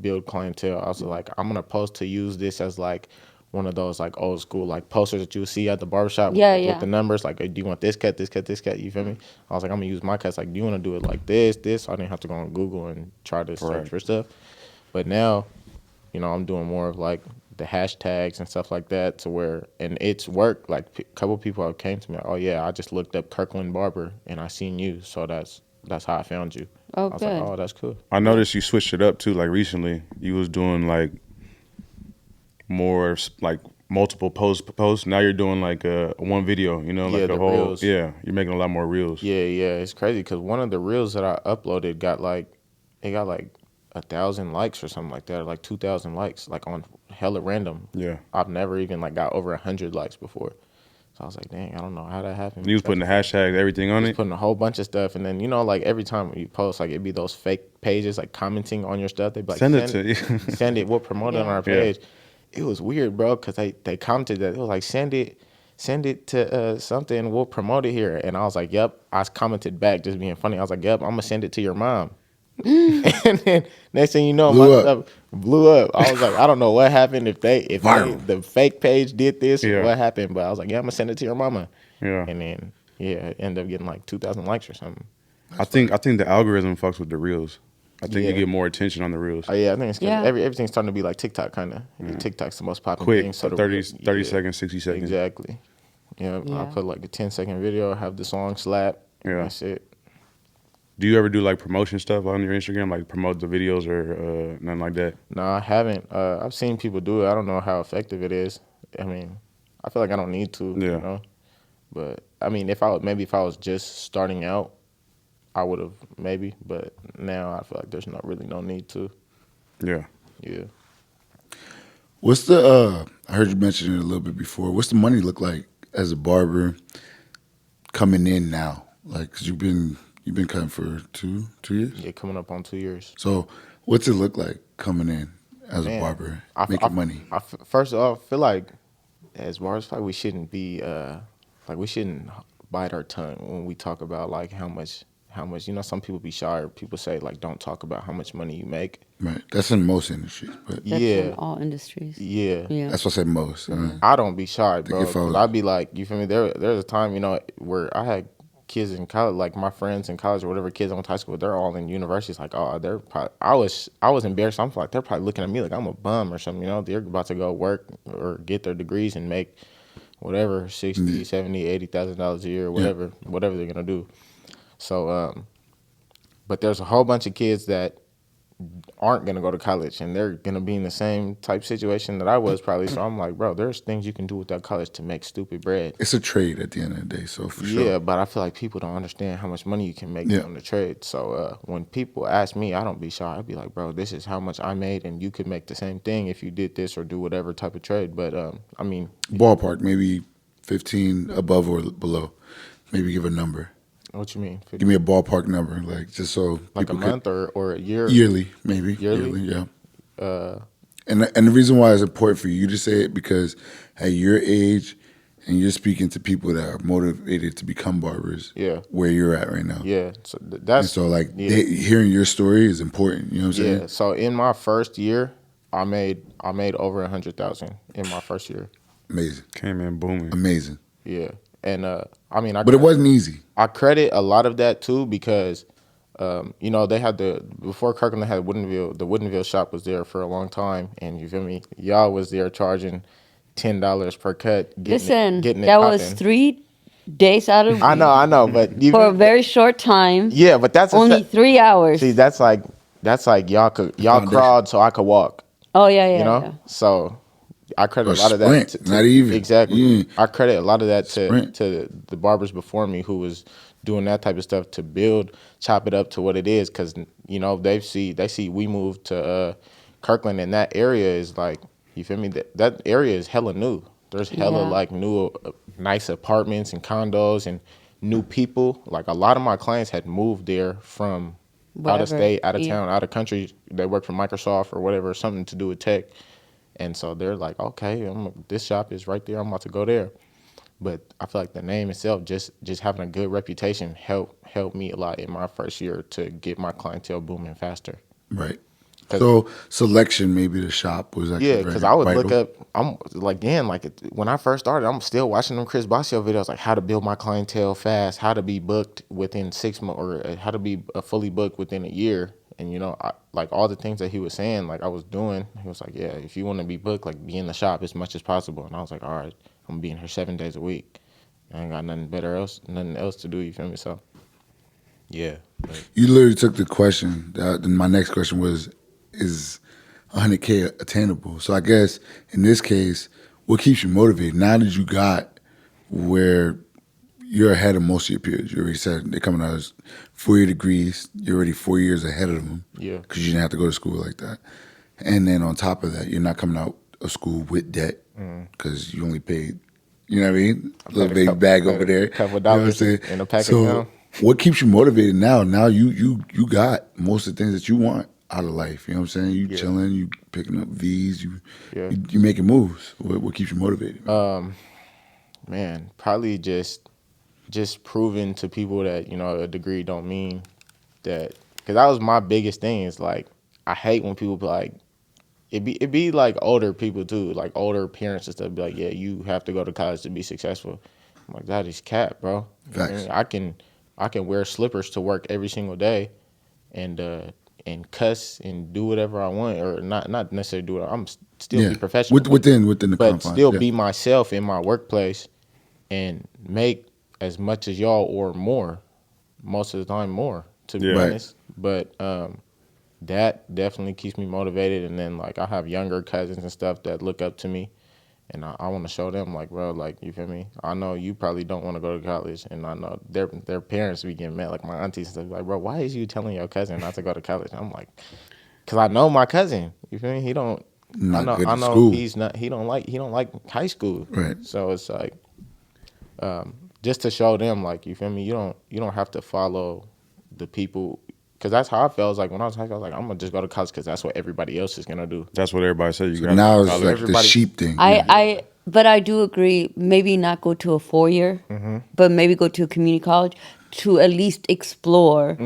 build clientele. I was like I'm gonna post to use this as like one of those like old school like posters that you see at the barbershop Yeah, with the yeah. numbers. Like, do you want this cut, this cut, this cut? You feel me? I was like I'm gonna use my cuts. Like, do you want to do it like this? So I didn't have to go on Google and try to search Right. for stuff. But now, I'm doing more of like the hashtags and stuff like that to where, and it's worked. Like a couple people have came to me, oh yeah, I just looked up Kirkland Barber and I seen you, so that's how I found you. Oh, I was like, good. oh, that's cool. I noticed you switched it up too. Like recently, you was doing like more like multiple posts. Now you're doing like one video. You know, Yeah, like a the whole. reels. Yeah, you're making a lot more reels. Yeah, it's crazy because one of the reels that I uploaded got like 1,000 likes or something like that, or like 2,000 likes, like on hella random. Yeah. I've never even like got over 100 likes before, so I was like, dang, I don't know how that happened. You was putting the hashtags, everything on Just it. putting a whole bunch of stuff, and then like every time you post, like it'd be those fake pages like commenting on your stuff. They'd be like, Send it to you. send it. We'll promote it on Yeah. our page. It was weird, bro, because they commented that it was like send it to something. We'll promote it here, and I was like, yep. I commented back, just being funny. I was like, yep, I'm gonna send it to your mom. And then next thing you know, Blew my up. stuff blew up. I was like, I don't know what happened if Viral. the fake page did this or Yeah. what happened, but I was like, yeah, I'm gonna send it to your mama. Yeah. And then it ended up getting like 2,000 likes or something. I think the algorithm fucks with the reels. I think you Yeah. get more attention on the reels. Oh yeah, I think it's 'cause Yeah. everything's starting to be like TikTok kind of. TikTok's the most popular Quick, thing. So 30 yeah, seconds, 60 seconds. Exactly. Yeah, I Yeah. put like a 10-second video, have the song slap. Yeah. That's it. Do you ever do like promotion stuff on your Instagram, like promote the videos or nothing like that? No, I haven't. I've seen people do it. I don't know how effective it is. I mean, I feel like I don't need to. Yeah. But I mean, if I was just starting out, I would have maybe. But now I feel like there's not really no need to. Yeah. Yeah. What's the? I heard you mention it a little bit before. What's the money look like as a barber coming in now? Like, cause you've been cutting for two years. Yeah, coming up on 2 years. So, what's it look like coming in as a Man, barber, I making money? First of all, I feel like as barbers, I feel like we shouldn't be we shouldn't bite our tongue when we talk about like how much. Some people be shy or people say like don't talk about how much money you make. Right. That's in most industries, but That's Yeah. in all industries. Yeah. Yeah. that's what I say most. I don't be shy, bro. if I was- 'Cause I'd be like, you feel me? There's a time, where I had kids in college, like my friends in college or whatever, kids I went to high school with, they're all in universities. Like, oh, they're probably, I was embarrassed. I'm like, they're probably looking at me like I'm a bum or something. They're about to go work or get their degrees and make whatever, 60, 70, $80,000 a year, or whatever they're gonna do. So, but there's a whole bunch of kids that aren't going to go to college and they're going to be in the same type situation that I was probably. So I'm like, bro, there's things you can do without college to make stupid bread. It's a trade at the end of the day, so for sure. Yeah, but I feel like people don't understand how much money you can make Yeah. on the trade. So when people ask me, I don't be shy. I'd be like, bro, this is how much I made and you could make the same thing if you did this or do whatever type of trade. But I mean, Ballpark, maybe 15 above or below. Maybe give a number. what you mean? Give me a ballpark number, like just so Like a people could- month or a year? yearly, maybe Yearly? yeah. And the reason why it's important for you to say it because at your age, and you're speaking to people that are motivated to become barbers. Yeah. Where you're at right now. Yeah. So And that's so like yeah. hearing your story is important. You know what I'm saying? Yeah. So in my first year, I made over 100,000 in my first year. Amazing, Came in booming. amazing. Yeah. And I mean, But it wasn't easy. I credit a lot of that too because, they had before Kirkland they had the Woodinville shop was there for a long time, and you feel me? Y'all was there charging $10 per cut. Listen, getting it that was popping. 3 days out of I know, but you for a very short time. yeah, but that's Only 3 hours. see that's like y'all Foundation. crawled so I could walk. Oh yeah, yeah, You know, yeah. so I credit Or a lot of that. sprint, not even. Exactly. Yeah. I credit a lot of that Sprint. to the barbers before me who was doing that type of stuff to chop it up to what it is. Because they see we moved to Kirkland, and that area is like, you feel me? That area is hella new. There's hella Yeah. like new, nice apartments and condos and new people. Like a lot of my clients had moved there from out of Wherever. state, out of Yeah. town, out of country. They work for Microsoft or whatever, something to do with tech. And so they're like, okay, this shop is right there. I'm about to go there. But I feel like the name itself, just having a good reputation, helped me a lot in my first year to get my clientele booming faster. Right. Cause So selection, maybe the shop was actually yeah, very because I would look vital. up. I'm like, again, like when I first started, I'm still watching them Chris Bossio videos, like how to build my clientele fast, how to be booked within 6 months, or how to be fully booked within a year. And like all the things that he was saying, like I was doing. He was like, yeah, if you want to be booked, like be in the shop as much as possible. And I was like, all right, I'm being here 7 days a week. I ain't got nothing else to do. You feel me? So yeah, but You literally took the question. Then my next question was, is 100K attainable? So I guess in this case, what keeps you motivated now that you got where you're ahead of most of your peers? You already said they're coming out as 4-year degrees. You're already 4 years ahead of them yeah, because you didn't have to go to school like that. And then on top of that, you're not coming out of school with debt because you only paid, you know what I mean? I Little paid baby bag paid over a there. couple of You know what I'm dollars saying? in a pack of So gum. what keeps you motivated now? Now you got most of the things that you want out of life. You know what I'm saying? You Yeah. chilling, you picking up V's, Yeah. you making moves. What keeps you motivated? Man, probably just proving to people that a degree don't mean that, because that was my biggest thing. Is like I hate when people be like, it be like older people too, like older parents and stuff be like, yeah, you have to go to college to be successful. I'm like, that is cap, bro. You know what I Facts. mean? I can wear slippers to work every single day, and cuss and do whatever I want, or not necessarily do it. Still Yeah, be professional, within the but confines. still Yeah, be myself in my workplace and make as much as y'all or more, most of the time more, to be Yeah. right. honest. But that definitely keeps me motivated. And then like I have younger cousins and stuff that look up to me, and I want to show them like, bro, like, you feel me? I know you probably don't want to go to college, and I know their parents be getting mad, like my aunties and stuff, like, bro, why is you telling your cousin not to go to college? I'm like, cause I know my cousin. You feel me? He don't. I Not know. good I at know school. he's not. He don't like high school. Right. So it's like, just to show them, like, you feel me? You don't have to follow the people, because that's how I felt. Like when I was high school, I was like, I'm gonna just go to college because that's what everybody else is gonna do. That's what everybody said. You So got to go now to it's college. like the Everybody- sheep thing. I, Yeah. I, but I do agree. Maybe not go to a 4-year, but maybe go to a community college to at least explore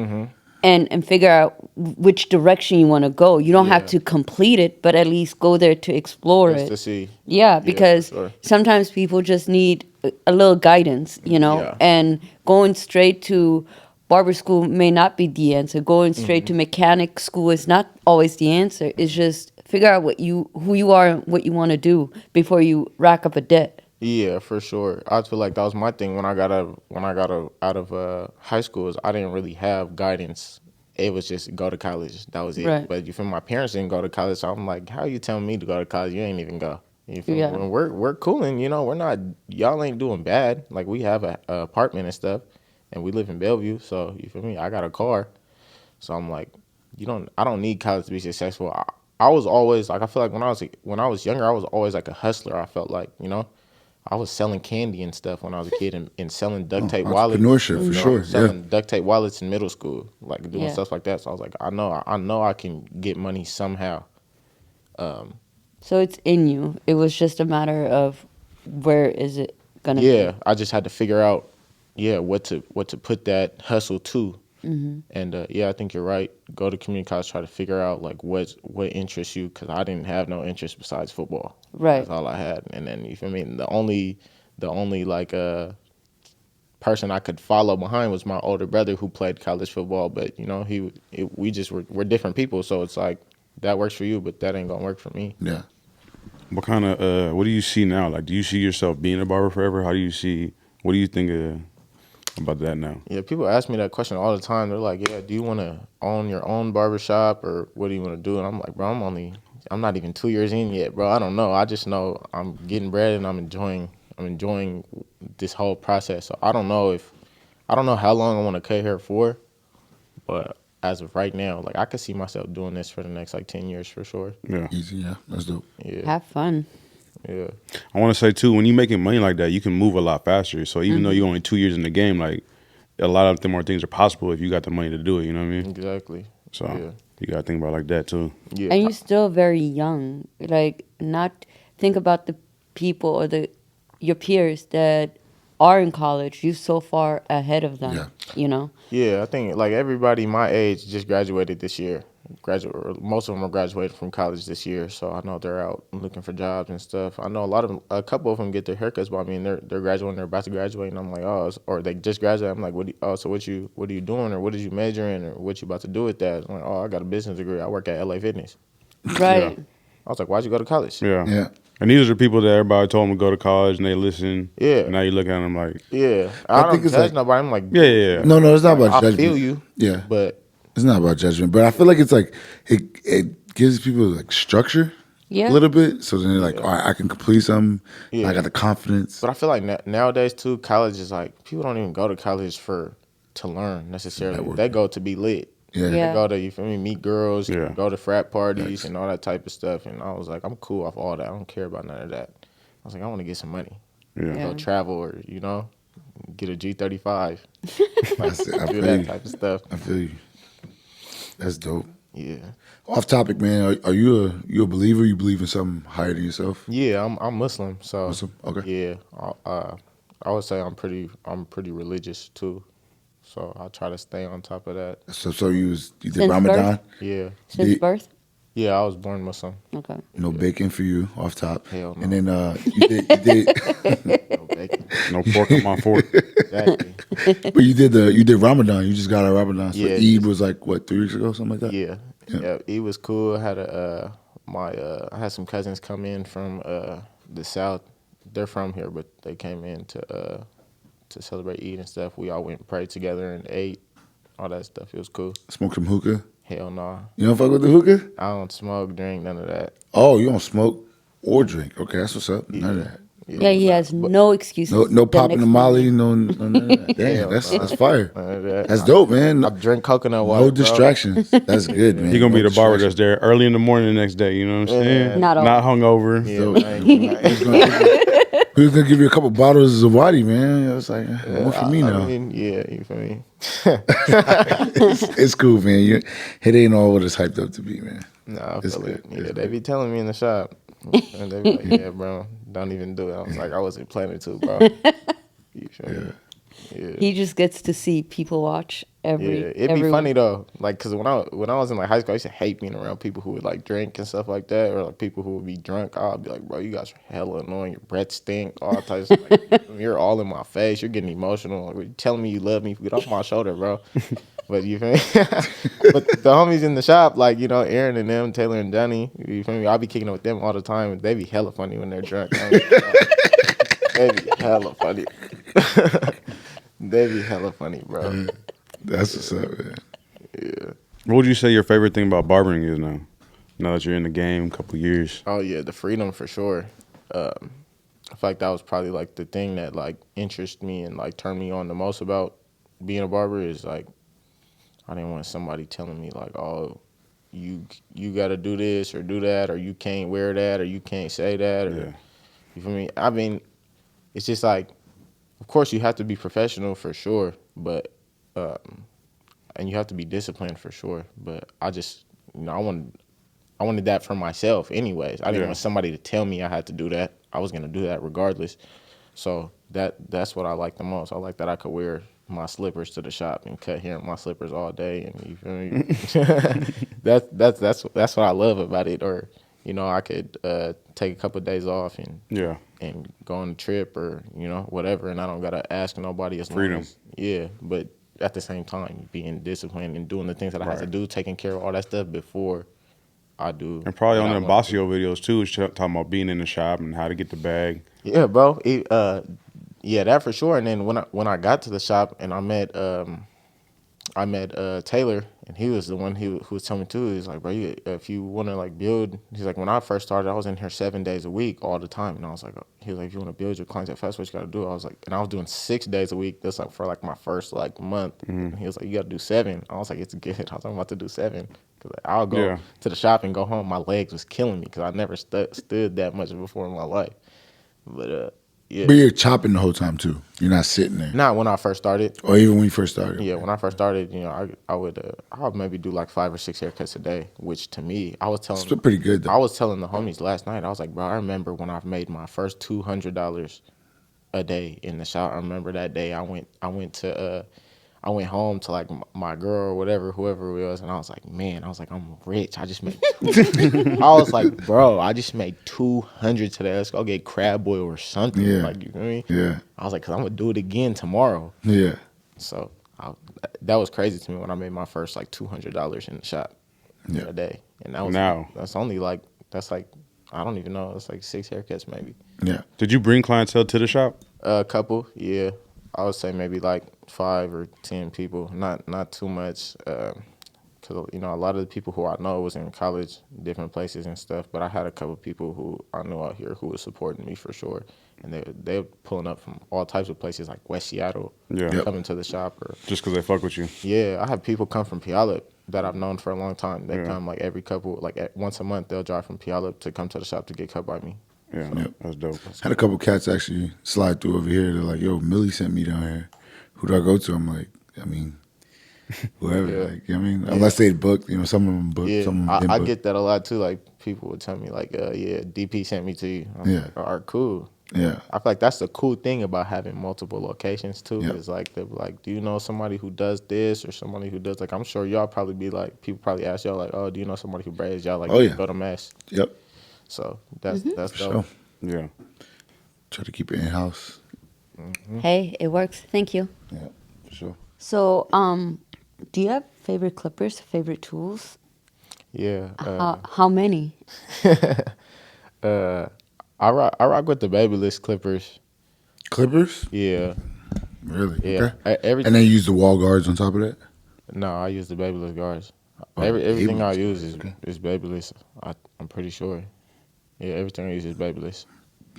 and figure out which direction you want to go. You don't have Yeah. to complete it, but at least go there to explore Just it. to see. Yeah, for because sure. sometimes people just need a little guidance, Yeah. and going straight to barber school may not be the answer. Going straight to mechanic school is not always the answer. It's just figure out who you are and what you want to do before you rack up a debt. Yeah, for sure. I feel like that was my thing when I got out of high school. Is I didn't really have guidance. It was just go to college. That was it. Right. But you feel me? My parents didn't go to college, so I'm like, how you telling me to go to college? You ain't even go. You feel Yeah. me? When we're cooling, we're not. Y'all ain't doing bad. Like we have a apartment and stuff, and we live in Bellevue. So you feel me? I got a car, so I'm like, I don't need college to be successful. I was always like, I feel like when I was younger, I was always like a hustler. I felt like, I was selling candy and stuff when I was a kid, and selling duct tape wallets. entrepreneurship, for sure, Selling duct tape wallets in middle school, like doing Yeah. stuff like that. So I was like, I know I can get money somehow. So it's in you. It was just a matter of where is it gonna Yeah, be. I just had to figure out, what to put that hustle to. And I think you're right. Go to community college, try to figure out like what interests you, because I didn't have no interest besides football. Right. That's all I had. And then you feel me? The only like person I could follow behind was my older brother who played college football. But we're different people, so it's like that works for you, but that ain't gonna work for me. Yeah. What kind of what do you see now? Like, do you see yourself being a barber forever? What do you think about that now? Yeah, people ask me that question all the time. They're like, "Yeah, do you want to own your own barbershop, or what do you want to do?" And I'm like, "Bro, I'm not even 2 years in yet, bro. I don't know. I just know I'm getting bread and I'm enjoying this whole process. So I don't know how long I want to cut hair for, but as of right now, like I could see myself doing this for the next like 10 years for sure. Yeah. Easy. Yeah. That's dope. Yeah, Have fun. yeah, I want to say too, when you're making money like that, you can move a lot faster. So even though you're only 2 years in the game, like a lot of more things are possible if you got the money to do it. You know what I mean? Exactly. So Yeah. you gotta think about it like that too. Yeah. And you're still very young. Like, not think about the people or your peers that are in college. You're so far ahead of them. Yeah. You know. Yeah, I think like everybody my age just graduated this year. Most of them are graduating from college this year, so I know they're out looking for jobs and stuff. I know a couple of them get their haircuts, but I mean they're graduating, they're about to graduate, and I'm like, oh, or they just graduated. I'm like, so what are you doing, or what did you major in, or what you about to do with that? I'm like, oh, I got a business degree. I work at LA Fitness. Right. I was like, why'd you go to college? Yeah. Yeah. And these are the people that everybody told them to go to college and they listen. Yeah. And now you look at them like, Yeah, I I think don't it's judge like- nobody. I'm like, yeah. No, it's not about I judgment. feel you. Yeah. But It's not about judgment, but I feel like it's like it gives people like structure Yeah. a little bit. So then they're like, all right, I can complete something. Yeah. I got the confidence. But I feel like nowadays too, college is like people don't even go to college to learn necessarily. Network. They go to be lit. Yeah. Yeah. They go to, you feel me, meet girls, Yeah. go to frat parties and all that type of stuff. And I was like, I'm cool off all that. I don't care about none of that. I was like, I want to get some money. Yeah. Yeah. Go travel or, get a G35. That's it. I Do feel that you. type of stuff. I feel you. That's dope. Yeah. Off topic, man. Are you a believer? You believe in something higher than yourself? Yeah, I'm Muslim, so Muslim? Okay. Yeah, I would say I'm pretty religious too, so I try to stay on top of that. So you did Since Ramadan? birth? Yeah, Since Yeah. birth. yeah, I was born Muslim. Okay. No bacon for you off top. Hell no. And then you did No bacon. No pork on my fork. Exactly. but you did Ramadan. You just got out of Ramadan. So Yeah, Eid was like what, 3 weeks ago, something like that? Yeah, yeah, it was cool. I had I had some cousins come in from the south. They're from here, but they came in to celebrate Eid and stuff. We all went and prayed together and ate all that stuff. It was cool. Smoke some hookah. Hell no, You don't fuck with the hookah? I don't smoke, drink, none of that. Oh, you don't smoke or drink. Okay, that's what's up. None of that. Yeah, he has no excuses. No the popping next the molly, morning. no none of that. Damn, Hell that's fire. None of that. That's dope, man. I drink coconut water. No bro. distractions. That's good, man. You're gonna be No the barber that's distractions. there early in the morning the next day. You know what I'm saying? Not all. Not hungover. Yeah, So- I ain't- He was gonna give you a couple bottles of Zawadi, man. I was like, one for me now. I mean, yeah, you feel me? It's cool, man. It ain't all what it's hyped up to be, man. Nah, I It's feel it. good. Yeah, It's they be telling me in the shop. And they be like, yeah, bro, don't even do it. I was like, I wasn't planning to, bro. You feel me? Yeah. He just gets to see people watch every. Yeah, it'd be every funny though, like, cause when I was in like high school, I used to hate being around people who would like drink and stuff like that, or like people who would be drunk. I'd be like, bro, you guys are hella annoying. Your breath stink, all types. Like, you're all in my face. You're getting emotional. Like, you're telling me you love me. Get off my shoulder, bro. But you feel me? But the homies in the shop, like Aaron and them, Taylor and Johnny, you feel me? I'll be kicking it with them all the time, and they be hella funny when they're drunk. They be hella funny. They be hella funny, bro. That's what's up, man. Yeah. What would you say your favorite thing about barbering is now? Now that you're in the game a couple years. Oh yeah, the freedom for sure. I feel like that was probably like the thing that like interested me and like turned me on the most about being a barber is like I didn't want somebody telling me like, oh, you got to do this or do that, or you can't wear that, or you can't say that, or Yeah. you feel me? I mean, it's just like, of course you have to be professional for sure, but and you have to be disciplined for sure. But I just I wanted that for myself anyways. I didn't Yeah. want somebody to tell me I had to do that. I was gonna do that regardless. So that's what I like the most. I like that I could wear my slippers to the shop and cut hair in my slippers all day, and you feel me? that's what I love about it. Or I could take a couple of days off Yeah. and go on a trip or whatever, and I don't gotta ask nobody as long Freedom. as- yeah, but at the same time being disciplined and doing the things that I have to Right. do, taking care of all that stuff before I do. And probably what on I the want to do. Bossio videos too, it's talking about being in the shop and how to get the bag. Yeah, bro. Yeah, that for sure. And then when I got to the shop and I met Taylor, and he was the one who was telling me too. He's like, bro, if you want to like build, he's like, when I first started, I was in here 7 days a week all the time, and I was like, he was like, if you want to build your clients at fast, what you got to do? I was like, and I was doing 6 days a week. That's like for like my first like month. And he was like, you got to do 7. I was like, it's good. I was about to do 7 because I'll go Yeah. to the shop and go home. My legs was killing me because I never stood that much before in my life. But Yeah. But you're chopping the whole time too. You're not sitting there. Not when I first started. Or even when you first started. Yeah, when I first started, I would maybe do like 5 or 6 haircuts a day, which to me, It's still pretty good though. I was telling the homies last night. I was like, bro, I remember when I made my first $200 a day in the shop. I remember that day I went home to like my girl or whatever, whoever it was, and I was like, man, I'm rich. I just made. I was like, bro, I just made 200 today. Let's go get crab boil or something. Yeah. Like, you know what I mean? Yeah. I was like, cause I'm gonna do it again tomorrow. Yeah. So that was crazy to me when I made my first like $200 in the shop in a day, and that was that's only like I don't even know. It's like 6 haircuts maybe. Yeah. Did you bring clientele to the shop? A couple, yeah. I would say maybe like 5 or 10 people, not too much. Because a lot of the people who I know was in college, different places and stuff. But I had a couple people who I knew out here who was supporting me for sure, and they were pulling up from all types of places like West Seattle, coming to the shop or just because they fuck with you. Yeah, I have people come from Puyallup that I've known for a long time. They come like every couple, once a month, they'll drive from Puyallup to come to the shop to get cut by me. Yeah, that's dope. Had a couple cats actually slide through over here. They're like, yo, Millie sent me down here. Who do I go to? I'm like, I mean, whoever. Yeah. Like, you know what I mean? Unless they booked, some of them booked. Yeah, Some of them didn't I book. get that a lot too. Like people would tell me like, yeah, DP sent me to you. I'm like, all right, cool. Yeah. I feel like that's the cool thing about having multiple locations too. Yeah. Is like they're like, do you know somebody who does this or somebody who does like? I'm sure y'all probably be like, people probably ask y'all like, oh, do you know somebody who braids? Y'all like, Oh, yeah. go to Mesh. Yep. So that's dope. Sure. Yeah. Try to keep it in house. Hey, it works. Thank you. Yeah, for sure. So, do you have favorite clippers, favorite tools? Yeah. How many? I rock with the Babyless clippers. Clippers? Yeah. Really? Yeah. Okay. And then you use the wall guards on top of that? No, I use the Babyless guards. Oh, Everything I Babyless use guards, is Babyless. I'm pretty sure. Yeah, everything I use is Babyless.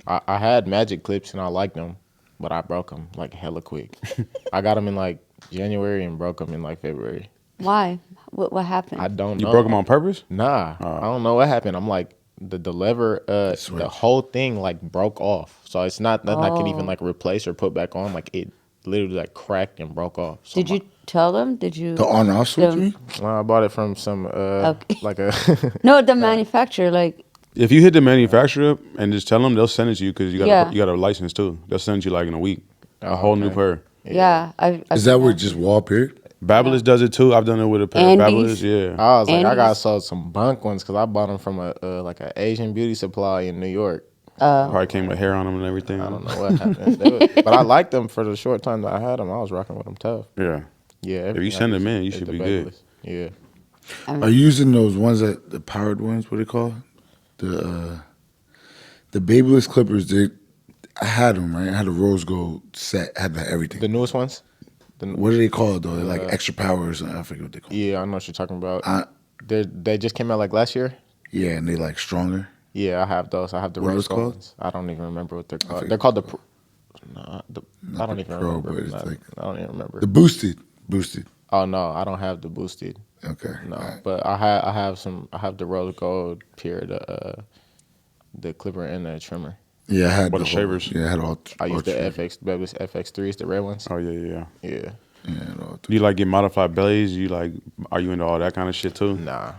I had magic clips and I liked them, but I broke them like hella quick. I got them in like January and broke them in like February. Why? What happened? I don't know. You broke them on purpose? Nah, I don't know what happened. I'm like the lever, the whole thing like broke off. So it's not nothing I can even like replace or put back on. Like it literally like cracked and broke off. So Did you tell them? Did you? The on-off switch, you mean? I bought it from some like a No, the manufacturer. Like, If you hit the manufacturer and just tell them, they'll send it to you because you Yeah. got a license too. They'll send you like in a week a whole new pair. yeah, I've Is that with just wall period? Babyless does it too. I've done it with a pair of Andes. Babyless. Yeah. I was like, I got Andes. sold some bunk ones because I bought them from a like an Asian beauty supply in New York. Probably came with hair on them and everything. I don't know what happened, but I liked them for the short time that I had them. I was rocking with them tough. Yeah. Yeah, If you send them in, you should be good. Babyless. Yeah, Are you using those ones that the powered ones? What are they called? The Babyless clippers. I had them right. I had a rose gold set. I had that everything. the newest ones. What do they call it though? They're like extra power or something. I forget what they call. Yeah, I know what you're talking about. Uh, They just came out like last year. Yeah, and they like stronger. Yeah, I have those. I have the What are rose those called? gold ones. I don't even remember what they're called. forget They're called the. I don't the even Pro, remember. but it's like I don't even remember. the boosted. Oh no, I don't have the boosted. Okay. No, all right. but I have some. I have the rose gold pure, the clipper and the trimmer. Yeah, I had What, the the whole- shavers? Yeah, I had all. I all use the three. Babyless FX3s, the red ones. Oh yeah. Yeah. Yeah, I had all Do three. you like get modified bellies? Are you into all that kind of shit too? Nah,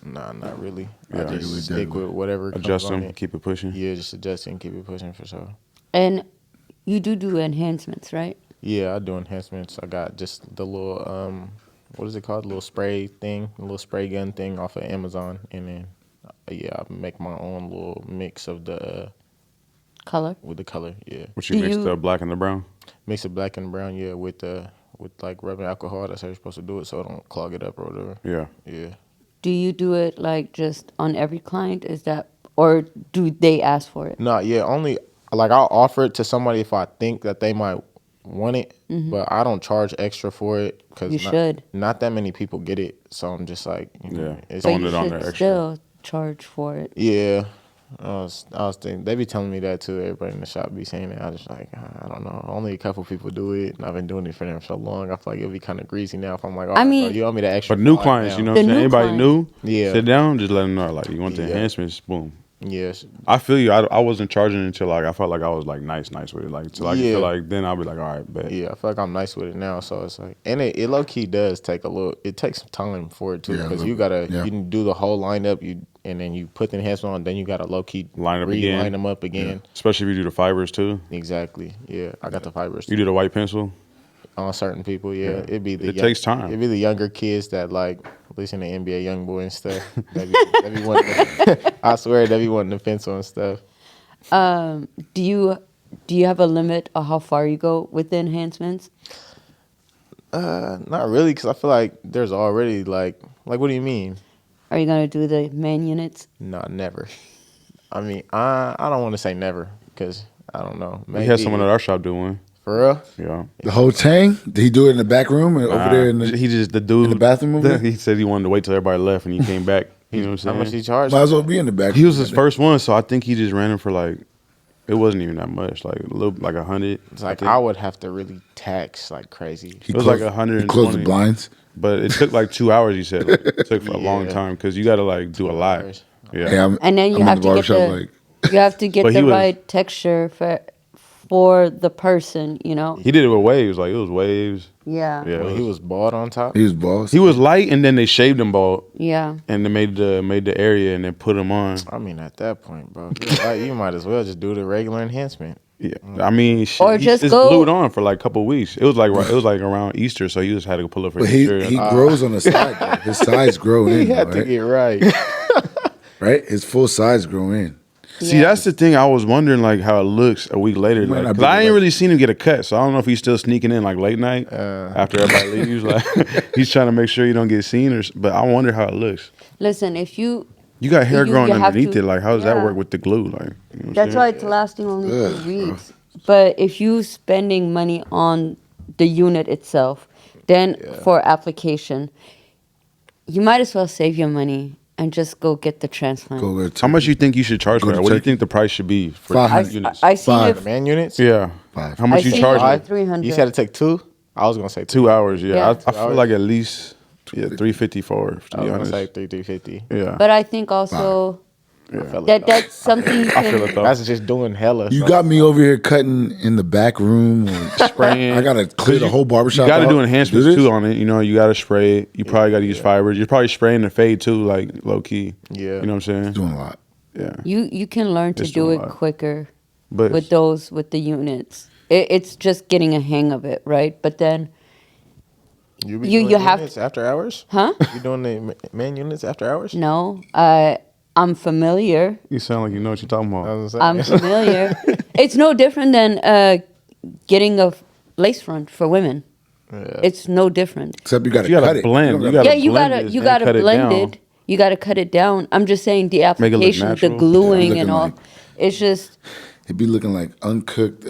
not really. Yeah, I just really stick deadly. with whatever comes Adjust on them, it. keep it pushing. Yeah, just adjust it and keep it pushing for sure. and you do enhancements, right? Yeah, I do enhancements. I got just the little what is it called? Little spray thing, a little spray gun thing off of Amazon, and then I make my own little mix of the Color. with the color. Yeah, What you Do mix you- the black and the brown? mix the black and brown. Yeah, with like rubbing alcohol. That's how you're supposed to do it, so it don't clog it up or whatever. Yeah. Yeah. Do you do it like just on every client? Is that, or do they ask for it? No, yeah, only like I'll offer it to somebody if I think that they might want it, but I don't charge extra for it because You should. not that many people get it. So I'm just like, Yeah. it's, But Throwing you it on should there extra. still charge for it. yeah. I was thinking they be telling me that too. Everybody in the shop be saying it. I just like I don't know. Only a couple people do it, and I've been doing it for them so long. I feel like it'll be kind of greasy now if I'm like, oh, I mean- you owe me the extra. But new $5 clients, now. you know what The I'm saying? new Anybody clients. new, Yeah. sit down, just let them know. Like, you want the Yeah. enhancements, boom. Yes. I feel you. I wasn't charging until like I felt like I was like nice with it. Like till I Yeah. feel like then I'll be like, all right, bet. Yeah, I feel like I'm nice with it now, so it's like, and it low key does take a little. It takes some time for it too, Yeah, a because little you bit. gotta Yeah. you can do the whole lineup, and then you put the enhancement on, then you gotta low key Line up reline again. them up again. Especially if you do the fibers too. Exactly. Yeah, I got the fibers You do the white pencil. on certain people. Yeah, Yeah. it'd be the It takes time. It'd be the younger kids that like listen to NBA YoungBoy and stuff. That be wanting. I swear, they be wanting the pencil and stuff. Do you have a limit of how far you go with the enhancements? Not really, because I feel like there's already like what do you mean? Are you gonna do the man units? No, never. I mean, I don't want to say never because I don't know. We had someone at our shop do one. For real. Yeah. The whole thing? Did he do it in the back room or over there in the? he just the dude in the bathroom over there? He said he wanted to wait till everybody left and he came back. You know what I'm saying? How much he charged? Might as well be in the back. He was his first one, so I think he just ran him for like it wasn't even that much, like a little like 100. It's like think. I would have to really tax like crazy. He It was closed- like 120. He closed the blinds. But it took like 2 hours. He said like, it took for a long Yeah. time because you got to like do a lot. hours. Yeah. Hey, I'm, And then you I'm have in the to get barbershop the like you have to get But he the was- right texture for the person. You know. He did it with waves, like it was waves. Yeah. Yeah, Well, it he was bald on top. he was boss. He was light, and then they shaved him bald, Yeah. and they made the area, and then put him on. I mean, at that point, bro, you might as well just do the regular enhancement. Yeah, I mean, shit, Or he just just go- glued on for like a couple of weeks. It was like around Easter, so he just had to pull up for But Easter. he grows on the side. Though. His sides grow in, He had though, to right? get right. Right? His full sides grow in. See, that's the thing. I was wondering like how it looks a week later. might Like, not 'cause be I ain't like- really seen him get a cut, so I don't know if he's still sneaking in like late night after everybody leaves. Like he's trying to make sure you don't get seen, but I wonder how it looks. Listen, if you You got hair You- growing you have underneath to- it. Like, how does that yeah. work with the glue? Like, you know what I'm that's saying? why it's lasting only Ugh, 2 weeks. But if you spending money on the unit itself, then for application, you might as well save your money and just go get the transplant. Go get How much you think you should charge Go for to that? What do you Turkey. think the price should be for 500. these units? I seen Five. it. Man units. Yeah. Five. How much I you seen charge? it Five? for 300. You said it take 2. I was gonna say 2 hours. Yeah. Yeah. I feel like at least 354 to I was be gonna honest. say 350. Yeah. But I think also that's something you I feel can. it though. That's just doing hella. You so- got me over here cutting in the back room. Or Spraying. I gotta clear the whole barbershop. You got to out do to enhancements this? too on it. You know, you got to spray it. You probably got to use fibers. You're probably spraying the fade too, like low key. Yeah. You know what I'm saying? Doing a lot. Yeah. You can learn to It's do doing it a lot. quicker But with the units. It's just getting a hang of it, right? But then, You be You- doing you have- units after hours? huh? You doing the man units after hours? No, I'm familiar. you sound like you know what you're talking about. I was I'm gonna say. familiar. It's no different than getting a lace front for women. Yeah. It's no different. Except you gotta You gotta cut it. blend. You You don't gotta Yeah, you blend gotta it you and gotta cut it blend down. it. You gotta cut it down. I'm just saying the Make it look application, the natural. gluing Yeah, and looking all. like- It's just It'd be looking like uncooked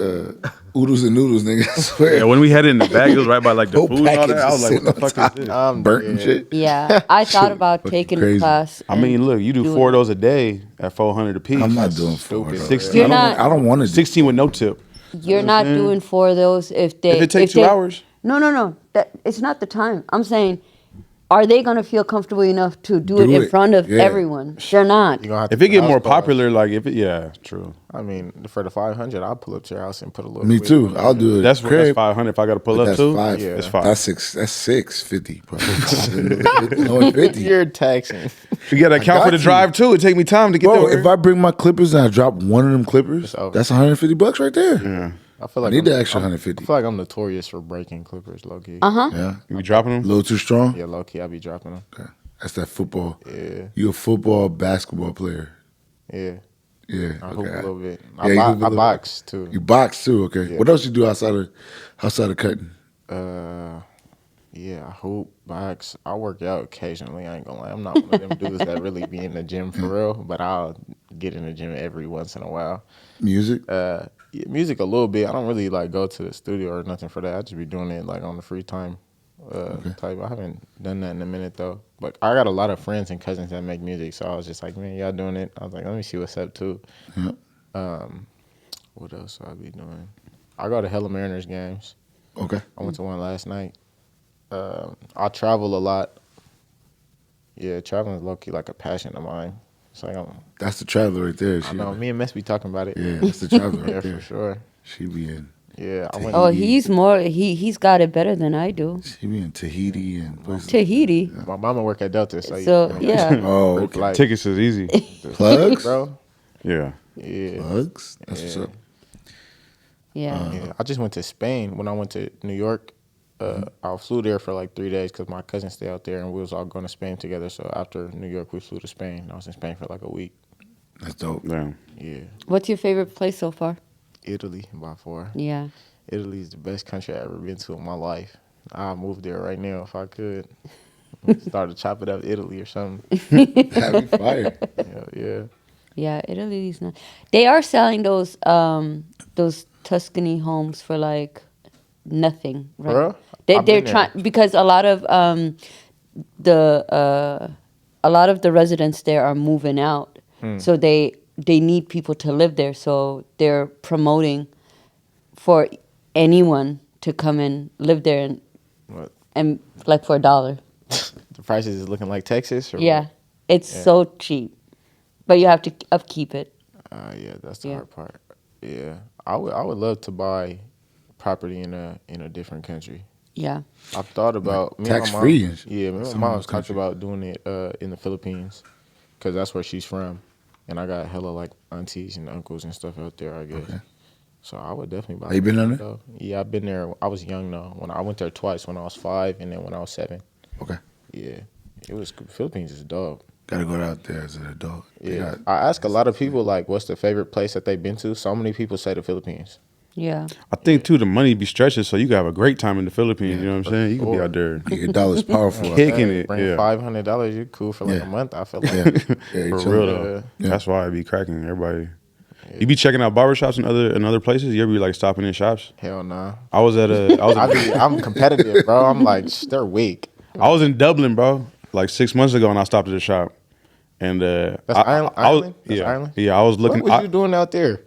oodles and noodles, nigga. I swear. Yeah, when we had it in the bag, it was right by like the Whole food and all package that. I was is like, what the sitting on fuck top. is this? Burnt and dead. shit. yeah. I thought about fucking taking crazy. the class. I mean, look, you do do 4 it. of those a day at 400 a piece. I'm not doing four. stupid. though. 16. You're I don't not- want- I don't want to do 16 with no tip. You're not saying? doing 4 of those if they If it takes 2 they- hours. No. That it's not the time. I'm saying, are they gonna feel comfortable enough to do it Do in it, front of yeah. everyone? They're not. You gonna have If to it get house more call us. popular, like if it, yeah, true. I mean, for the 500, I'll pull up to your house and put a little. Me wig too. on I'll it. do it. That's crib, 500 if I got to pull but up that's too. five. Yeah. It's 5. That's 650. Probably. No, 50. You're taxing. You got to account got for the you. drive too. It take me time to get Bro, there. if I bring my clippers and I drop one of them clippers, over. that's $150 right there. yeah. I feel like need I'm- the extra I 150. feel like I'm notorious for breaking clippers, low key. Yeah, You be dropping a them? little too strong. Yeah, low key, I be dropping them. Okay. That's that football. Yeah, You a football basketball player. yeah. Yeah. I hoop a Okay. little bit. Yeah, you hoop a I little box too. You box too. Okay. Yeah. What else you do outside of cutting? Yeah, I hoop, box. I work out occasionally. I ain't gonna lie. I'm not one of them dudes that really be in the gym for real, but I'll get in the gym every once in a while. Music. Yeah, music a little bit. I don't really like go to the studio or nothing for that. I just be doing it like on the free time type. I haven't done that in a minute though. But I got a lot of friends and cousins that make music, so I was just like, man, y'all doing it? I was like, let me see what's up too. Yeah. What else I be doing? I go to hella Mariners games. Okay. I went to one last night. I travel a lot. Yeah, traveling is low key like a passion of mine. It's like That's the traveler right there. I know me and Mess be talking about it. Yeah, that's the traveler right Yeah, there. for sure. She be in. Yeah, I went. Oh, Tahiti. he's got it better than I do. She be in Tahiti and places. Tahiti. My mama work at Delta, so So yeah, Oh, free okay. flight. Tickets is easy. Plugs? bro. Yeah. Yeah. Plugs? That's what's up. yeah. Yeah, I just went to Spain when I went to New York. I flew there for like 3 days because my cousin stayed out there, and we was all going to Spain together. So after New York, we flew to Spain. I was in Spain for like a week. That's dope. Damn. Yeah, What's your favorite place so far? Italy by far. Yeah. Italy is the best country I've ever been to in my life. I'd move there right now if I could. Start to chop it up Italy or something. That'd be fire. Yeah. Yeah, Italy's not. They are selling those Tuscany homes for like nothing, right? Bro, They're I've been there. trying because a lot of the residents there are moving out, so they need people to live there. So they're promoting for anyone to come and live there What? and like for $1. The prices is looking like Texas? Or Yeah, what? it's so cheap, but you have to upkeep it. Yeah, that's the Yeah. hard part. Yeah, I would love to buy property in a different country. Yeah. I've thought about me and my mom- tax-free and Yeah, me and my some mom of was those talking countries. about doing it in the Philippines because that's where she's from, and I got hella like aunties and uncles and stuff out there. I guess. Okay. So I would definitely buy. Have you been land, on it? though. Yeah, I've been there. I was young though. When I went there twice, when I was 5, and then when I was 7. Okay. Yeah, it was Philippines is dope. Gotta go out there as an adult. They Yeah, got- I ask a lot of people like, what's the favorite place that they've been to? So many people say the Philippines. Yeah. I think too the money be stretching, so you can have a great time in the Philippines. You know what I'm saying? You can be sure. out there. Your dollar's powerful. out Kicking there. it. Bring Yeah. $500, you're cool for like Yeah. a month. I feel like. Yeah. Yeah, For you real chilling. though. Yeah. That's why I be cracking everybody. You be checking out barbershops in other places? You ever be like stopping in shops? Hell nah. I was I'm competitive, bro. I'm like, they're weak. I was in Dublin, bro, like 6 months ago, and I stopped at a shop. And That's Ireland? That's yeah, Ireland? yeah. I was looking. What was you doing out there?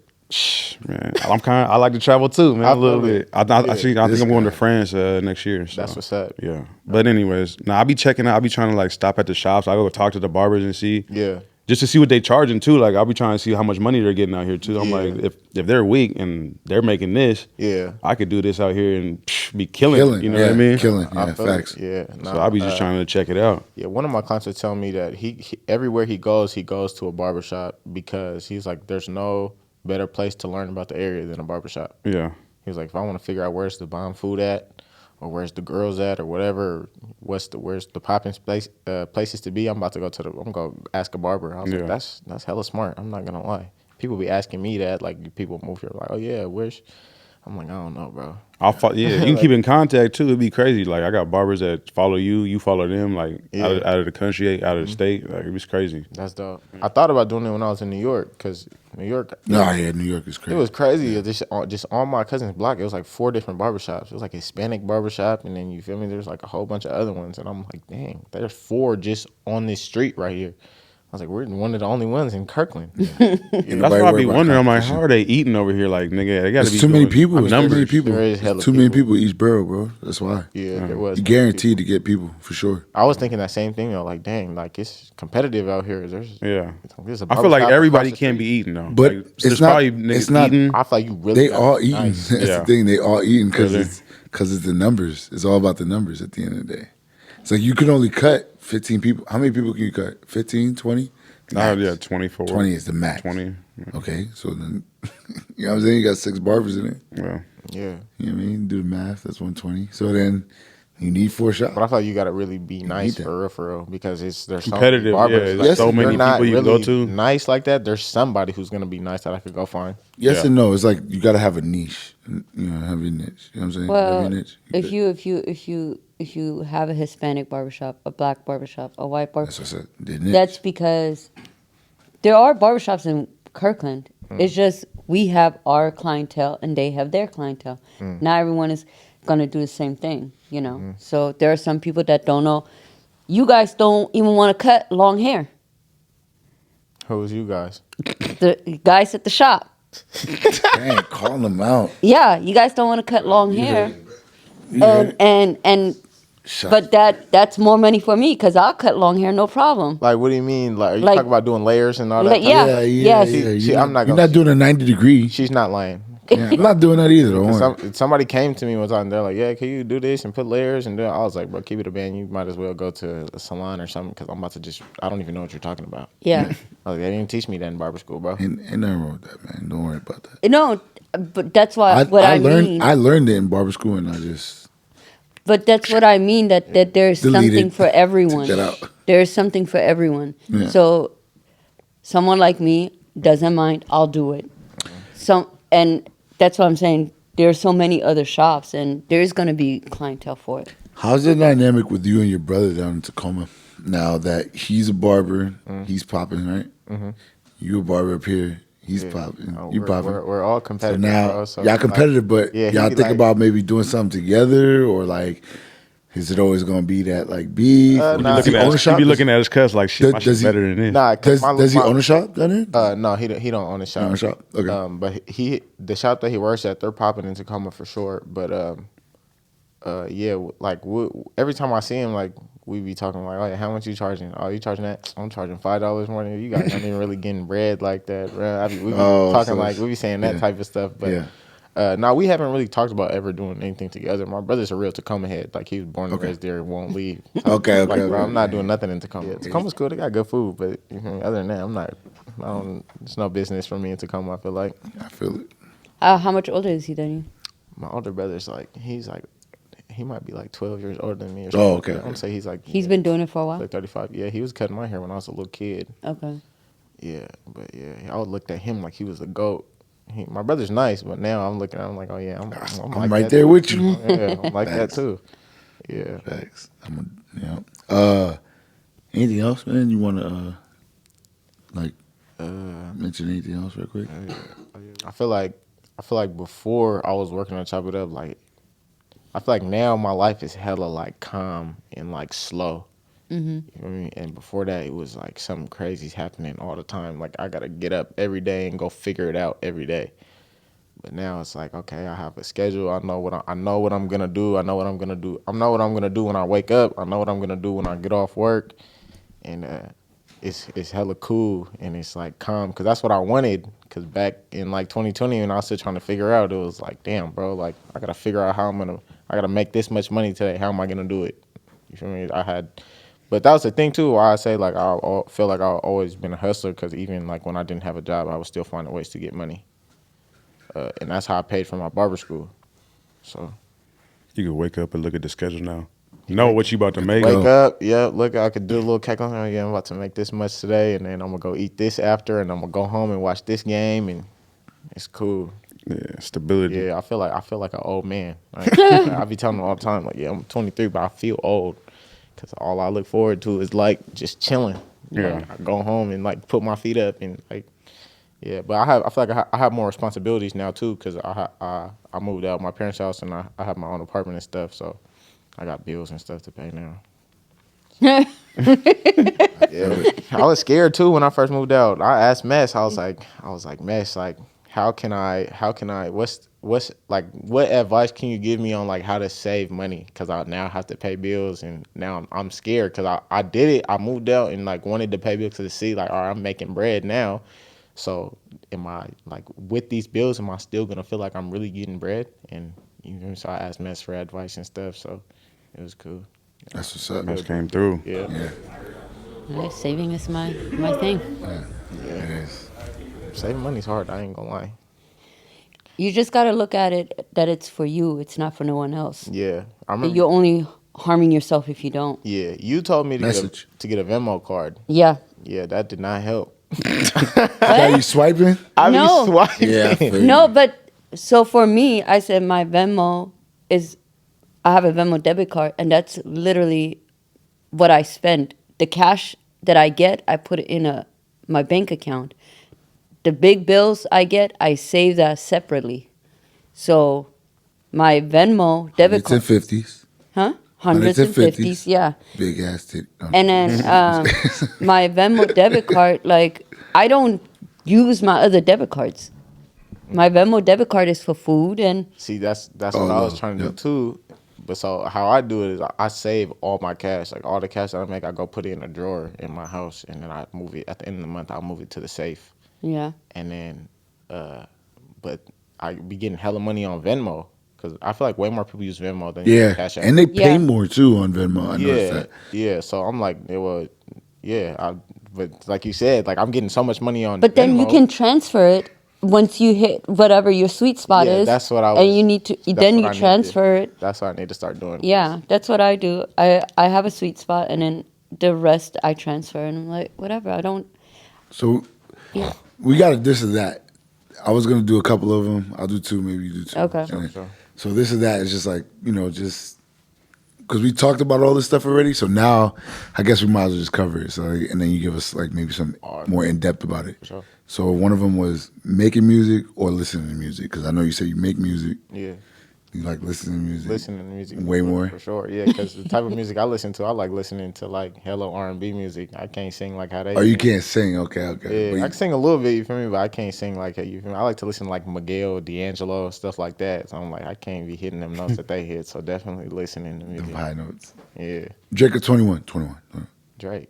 Man, I like to travel too, man. I A little feel it. bit. I think This I'm going to guy. France next year. So. That's what's up. Yeah, but anyways, now I be checking out. I be trying to like stop at the shops. I go talk to the barbers and see. Yeah. Just to see what they charging too. Like I'll be trying to see how much money they're getting out here too. I'm Yeah. like, if they're weak and they're making this, Yeah. I could do this out here and be killing. Killing. You know yeah, what I mean? Killing. I Yeah, feel it. facts. Yeah. So Nah, I'll be just trying to check it out. Yeah, one of my clients was telling me that he everywhere he goes to a barbershop because he's like, there's no better place to learn about the area than a barbershop. Yeah. He was like, if I want to figure out where's the bomb food at, or where's the girls at, or whatever, where's the popping places to be, I'm gonna ask a barber. I was Yeah. like, that's hella smart. I'm not gonna lie. People be asking me that, like people move here, like, oh yeah, where's? I'm like, I don't know, bro. Yeah, you can keep in contact too. It'd be crazy. Like I got barbers that follow you, you follow them. Like Yeah. out of the country, out of the state. Like it was crazy. That's dope. I thought about doing it when I was in New York, because New York, No, yeah, New York is it crazy. was crazy. Just on my cousin's block, it was like 4 different barbershops. It was like a Hispanic barbershop, and then you feel me, there's like a whole bunch of other ones. And I'm like, dang, there's 4 just on this street right here. I was like, we're one of the only ones in Kirkland. That's why I be wondering. I'm like, how are they eating over here? Like nigga, they got to There's be too many doing people. There's too many numbers. people. There is hella There's too many people. people each borough, bro. That's why. Yeah, there was. You guaranteed to get people for sure. I was thinking that same thing though. Like, dang, like it's competitive out here. Yeah, There's a I feel like barbershop everybody across the can't be street. eating though. But like, it's there's not- probably niggas it's not- eating. I feel like you really. They gotta all be eating. nice. That's Yeah. the thing. They all eating because Yeah, it's the numbers. It's all about the numbers at the end of the day. It's like you can only cut 15 people. How many people can you cut? 15, 20? Yeah, 24. 20 is the max. 20. Okay, so then, you know what I'm saying? You got 6 barbers in it. Yeah. Yeah, You know what I mean? Do the math. That's 120. So then you need 4 shots. but I feel like you gotta really be nice that. for real, because there's Competitive, so many barbers. yeah, Like, there's so if many you're not people you can really go to. nice like that, there's somebody who's gonna be nice that I could go find. Yes Yeah. and no. It's like you got to have a niche. You know, have your niche. You know what I'm saying? Well, Every niche. if you have a Hispanic barbershop, a black barbershop, a white barbershop, That's what I said. The niche. that's because there are barbershops in Kirkland. It's just we have our clientele and they have their clientele. Not everyone is going to do the same thing, you know. So there are some people that don't know. You guys don't even want to cut long hair. Who's you guys? The guys at the shop. Dang, calling them out. Yeah, you guys don't want to cut long hair. You heard it? And But that's more money for me because I'll cut long hair, no problem. Like, what do you mean? Like, are you Like- talking about doing layers and all that? Like, type- yeah. Yes. You're I'm not you're gonna- not doing a 90-degree. She's not lying. Yeah, I'm not doing that either. Don't worry. Somebody came to me one time. They're like, "Yeah, can you do this and put layers?" And I was like, "Bro, keep it a band. You might as well go to a salon or something because I'm about to just. I don't even know what you're talking about." Yeah. I was like, they didn't teach me that in barber school, bro. Ain't nothing wrong with that, man. Don't worry about that. No, but that's what I learned. mean. I learned it in barber school, and I just But that's what I mean. That there's Delete something it. for everyone. Took that out. There's something for everyone. Yeah. So, someone like me doesn't mind. I'll do it. And that's what I'm saying. There's so many other shops, and there's gonna be clientele for it. How's the dynamic with you and your brother down in Tacoma? Now that he's a barber, he's popping, right? Mm-hmm. You a barber up here, he's popping. You popping. We're all So competitive. now bro, so y'all like- competitive, but Yeah, y'all he think like- about maybe doing something together, or like, is it always gonna be that like beef? Or nah, does he Looking own a at, shop? you be looking at his cuss like, shit, my Does shit's he- better than this. Nah, 'cause Does he own a shop down there? No, he don't own a shop. Own a shop? Okay. But the shop that he works at, they're popping in Tacoma for sure. But yeah, like every time I see him, like we be talking like, oh yeah, how much you charging? Oh, you charging that? I'm charging $5 more than you guys. I'm even really getting bread like that, bro. We be talking so like we be saying that yeah. type of stuff. But Yeah. now we haven't really talked about ever doing anything together. My brother's a real Tacoma head. Like he was born and raised there, won't leave. Okay, Like, okay. bro, I'm not doing nothing in Tacoma. Yeah, Tacoma's cool. They got good food, but other than that, it's no business for me in Tacoma. I feel like I feel it. How much older is he than you? my older brother's he might be like 12 years older than me. Or Oh, something. okay. I'm gonna say He's been doing it for a while. like 35. Yeah, he was cutting my hair when I was a little kid. Okay. Yeah, but yeah, I would look at him like he was a goat. My brother's nice, but now I'm looking at him like, oh yeah, I'm I'm like right that there too. with you. Yeah, I'm like that Facts. too. Yeah. Facts. Anything else, man? You want to mention anything else real quick? I feel like before I was working on Chop It Up, like I feel like now my life is hella like calm and like slow. Mm-hmm. You know what I mean? And before that, it was like something crazy's happening all the time. Like I gotta get up every day and go figure it out every day. But now it's like, okay, I have a schedule. I know what I'm gonna do. I know what I'm gonna do. I know what I'm gonna do when I wake up. I know what I'm gonna do when I get off work. And it's hella cool and it's like calm because that's what I wanted. Because back in like 2020 when I was still trying to figure out, it was like, damn, bro, like I gotta figure out I gotta make this much money today. How am I gonna do it? You feel me? But that was the thing too. Why I say like I feel like I've always been a hustler because even like when I didn't have a job, I was still finding ways to get money. And that's how I paid for my barber school. So You can wake up and look at the schedule now. Know what you about to make. wake up, yeah, look, I could do a little calculation. Yeah, I'm about to make this much today, and then I'm gonna go eat this after, and I'm gonna go home and watch this game, and it's cool. Yeah, stability. Yeah, I feel like an old man. Like, I be telling them all the time, like, yeah, I'm 23, but I feel old because all I look forward to is like just chilling. Yeah. Like, I go home and like put my feet up and like, yeah. But I feel like I have more responsibilities now too because I moved out of my parents' house and I have my own apartment and stuff, so I got bills and stuff to pay now. Yeah, I was scared too when I first moved out. I asked Mess, I was like, Mess, like, how can I, what's like, what advice can you give me on like how to save money? Cause I now have to pay bills and now I'm scared cause I did it. I moved out and like wanted to pay bills to see like, all right, I'm making bread now. So am I like with these bills, am I still gonna feel like I'm really getting bread? And you know, so I asked Mess for advice and stuff. So it was cool. That's what's up. Just came through. Yeah. Yeah, saving is my thing. It is. Saving money's hard. I ain't gonna lie. You just got to look at it that it's for you. It's not for no one else. Yeah, I remember. You're only harming yourself if you don't. Yeah, you told me to Message. get a Venmo card. Yeah. Yeah, that did not help. Are you swiping? I No. be swiping. Yeah. I feel you. No, but so for me, I said my Venmo is, I have a Venmo debit card, and that's literally what I spend. The cash that I get, I put it in my bank account. The big bills I get, I save that separately. So my Venmo debit Hundreds and card, fifties. huh? Hundreds and fifties, yeah. Big ass tit. And then my Venmo debit card, like, I don't use my other debit cards. My Venmo debit card is for food and See, that's what I was trying to do too. But so how I do it is I save all my cash, like all the cash that I make, I go put it in a drawer in my house, and then I move it at the end of the month. I'll move it to the safe, Yeah. and then, but I be getting hella money on Venmo because I feel like way more people use Venmo than use Yeah, Cash App. and they pay Yeah. more too on Venmo. I noticed yeah, that. yeah. So I'm like, but like you said, like I'm getting so much money on. But then you Venmo. can transfer it once you hit whatever your sweet spot Yeah, is. that's what I And was- you need to. that's Then what you I need to- transfer it. That's what I need to start doing. Yeah, that's what I do. I have a sweet spot, and then the rest I transfer, and I'm like, whatever. I don't. So Yeah. we got a this or that. I was gonna do a couple of them. I'll do two, maybe you do two. Okay. And then- Sure. So this or that is just like just because we talked about all this stuff already. So now I guess we might as well just cover it. So and then you give us like maybe some more in depth about it. Sure. So one of them was making music or listening to music because I know you say you make music. Yeah. You like listening to music. Listening to music Way more? for sure. Yeah, because the type of music I listen to, I like listening to like hello R&B music. I can't sing like how they. Oh, you sing. can't sing. Okay. Yeah, But I you- can sing a little bit. You feel me? But I can't sing like you feel me. I like to listen to like Miguel, D'Angelo, stuff like that. So I'm like, I can't be hitting them notes that they hit. So definitely listening to them music. high notes. Yeah, Drake or 21. 21. Drake.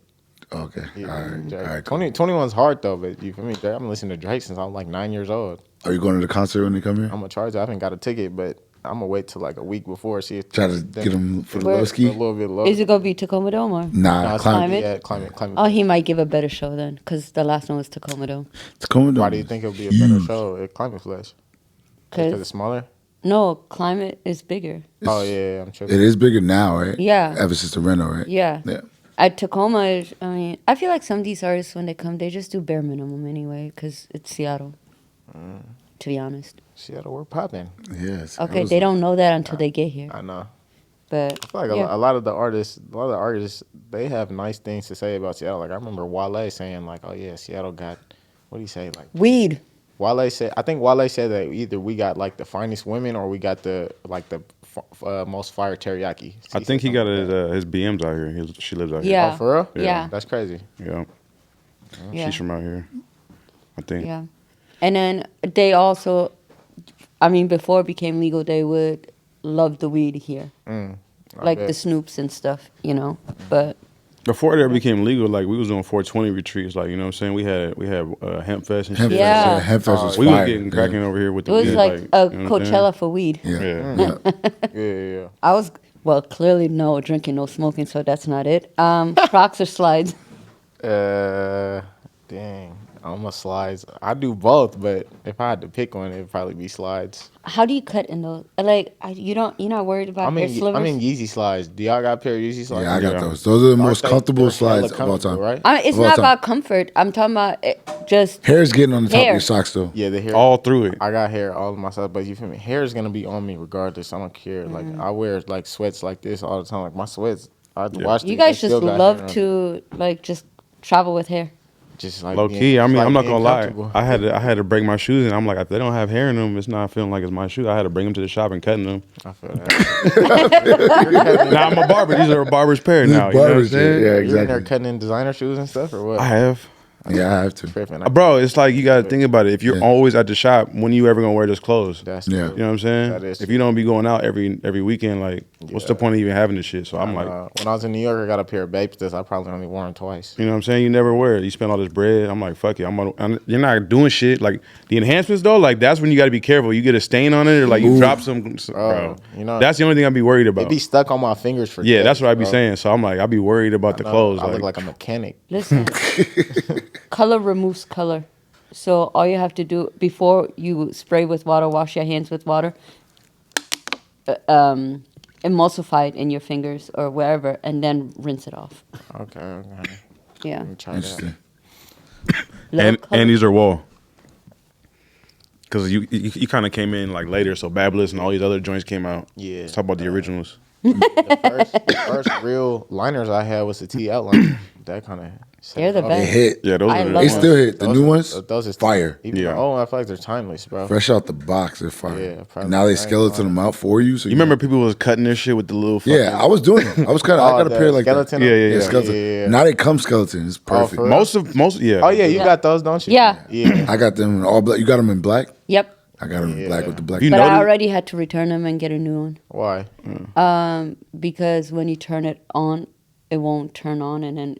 Okay. Yeah, All right. Drake. All right. Cool. 21's hard though, but you feel me? Drake, I'm listening to Drake since I was like 9 years old. Are you going to the concert when they come here? I'm gonna charge it. I haven't got a ticket, but I'm gonna wait till like a week before. See if Try to get them for the Where- low a ski. little bit low. Is it gonna be Tacoma Dome or? Nah, No, it's climate. Climate? Yeah, climate. Oh, he might give a better show then, because the last one was Tacoma Dome. Tacoma Dome Why do you is think it'll be a better huge. show at Climate Flash? Because it's Cause smaller. no, Climate is bigger. Oh yeah, I'm tripping. It is bigger now, right? Yeah. Ever since the reno, right? Yeah. Yeah. At Tacoma, I mean, I feel like some of these artists when they come, they just do bare minimum anyway, because it's Seattle. To be honest. Seattle, we're popping. Yes. Okay, they don't know that until they get here. I know. But I feel like yeah. a lot of the artists, they have nice things to say about Seattle. Like I remember Wale saying like, "Oh yeah, Seattle got what do you say?" Like Weed. Wale said, I think Wale said that either we got like the finest women or we got the most fire teriyaki. I think he got his BMs out here. She lives out Yeah. Oh, for real? Yeah. That's crazy. here. Yeah. Yeah. She's from out here. I think. Yeah. And then they also, I mean, before it became legal, they would love the weed here. Like bet. the Snoops and stuff, you know. But Before it ever became legal, like we was doing 420 retreats, like you know what I'm saying. We had Hemp Fest and Hemp shit. Yeah. Fest, Hemp Fest was We fire. was getting cracking over here with it the was weed, like a you know what I'm saying? Coachella for weed. Yeah. Yeah. Yeah. Yeah. I was, well, clearly no drinking, no smoking, so that's not it. Crocs or slides? Dang. Almost slides. I do both, but if I had to pick one, it'd probably be slides. How do you cut in those? Like, you're not worried about hair slivers? I'm in Yeezy slides. Do y'all got a pair of Yeezy slides? Yeah, I got Yeah. those. Those are the Aren't most they- comfortable they're slides hella of all time. comfortable, right? It's Of all not time. about comfort. I'm talking about just Hair's getting on the top Hair. of your socks though. Yeah, the hair. All through it. I got hair all of myself, but you feel me? Hair is gonna be on me regardless. I don't care. Like I wear like sweats like this all the time. Like my sweats, I wash. you these, guys they just still got love hair on to like just travel with hair. just like Low being- key, I just mean, like I'm not being gonna lie. comfortable. I had to break my shoes, and I'm like, if they don't have hair in them, it's not feeling like it's my shoe. I had to bring them to the shop and cutting them. I feel that. Now I'm a barber. These are a barber's pair now. You know what I'm Barbers, yeah, saying? yeah, You're in there exactly. cutting in designer shoes and stuff, or what? I have. Yeah, I have to. Tripping. Bro, it's like you got to think about it. If you're Yeah. always at the shop, when you ever gonna wear those clothes? That's Yeah. true. You know what I'm saying? That is If you don't be going out every weekend, like, what's the Yeah. point of even having this shit? So I'm like, when I was in New York, I got a pair of Bapestas. I probably only wore them twice. you know what I'm saying? You never wear it. You spend all this bread. I'm like, fuck it. You're not doing shit. Like the enhancements though, like that's when you got to be careful. You get a stain on it, or like you drop some. Bro, you know, that's the only thing I'd be worried They about. be stuck on my fingers for Yeah, days, that's what I'd be bro. saying. So I'm like, I'd be worried about the No, clothes. I look like a mechanic. Listen, color removes color. So all you have to do before you spray with water, wash your hands with water, emulsify it in your fingers or wherever, and then rinse it off. Okay. Yeah. Let me try that. Interesting. Little color. and these are wall. Because you kind of came in like later, so Babyless and all these other joints came out. Yeah. Let's talk about the originals. The first real liners I had was the T outliner. That kind of. They're the They best. hit. Yeah, those I are love They them. still hit. The new ones, Those is fire. Even Yeah. the old, I feel like they're timeless, bro. Fresh out the box, they're fire. Yeah, probably. Now they I ain't skeleton lying. them out for you. So You remember people was cutting their shit with the little fucking, Yeah, I was doing it. I was kind of. I got a the pair like skeleton? that. Yeah. skeleton. Yeah. Now they come skeleton. It's perfect. for real? most yeah. Oh yeah, you Yeah. got those, don't you? Yeah. Yeah. I got them in all black. You got them in black. Yep. I got them black with the black. You But I notice- already had to return them and get a new one. Why? Because when you turn it on, it won't turn on, and then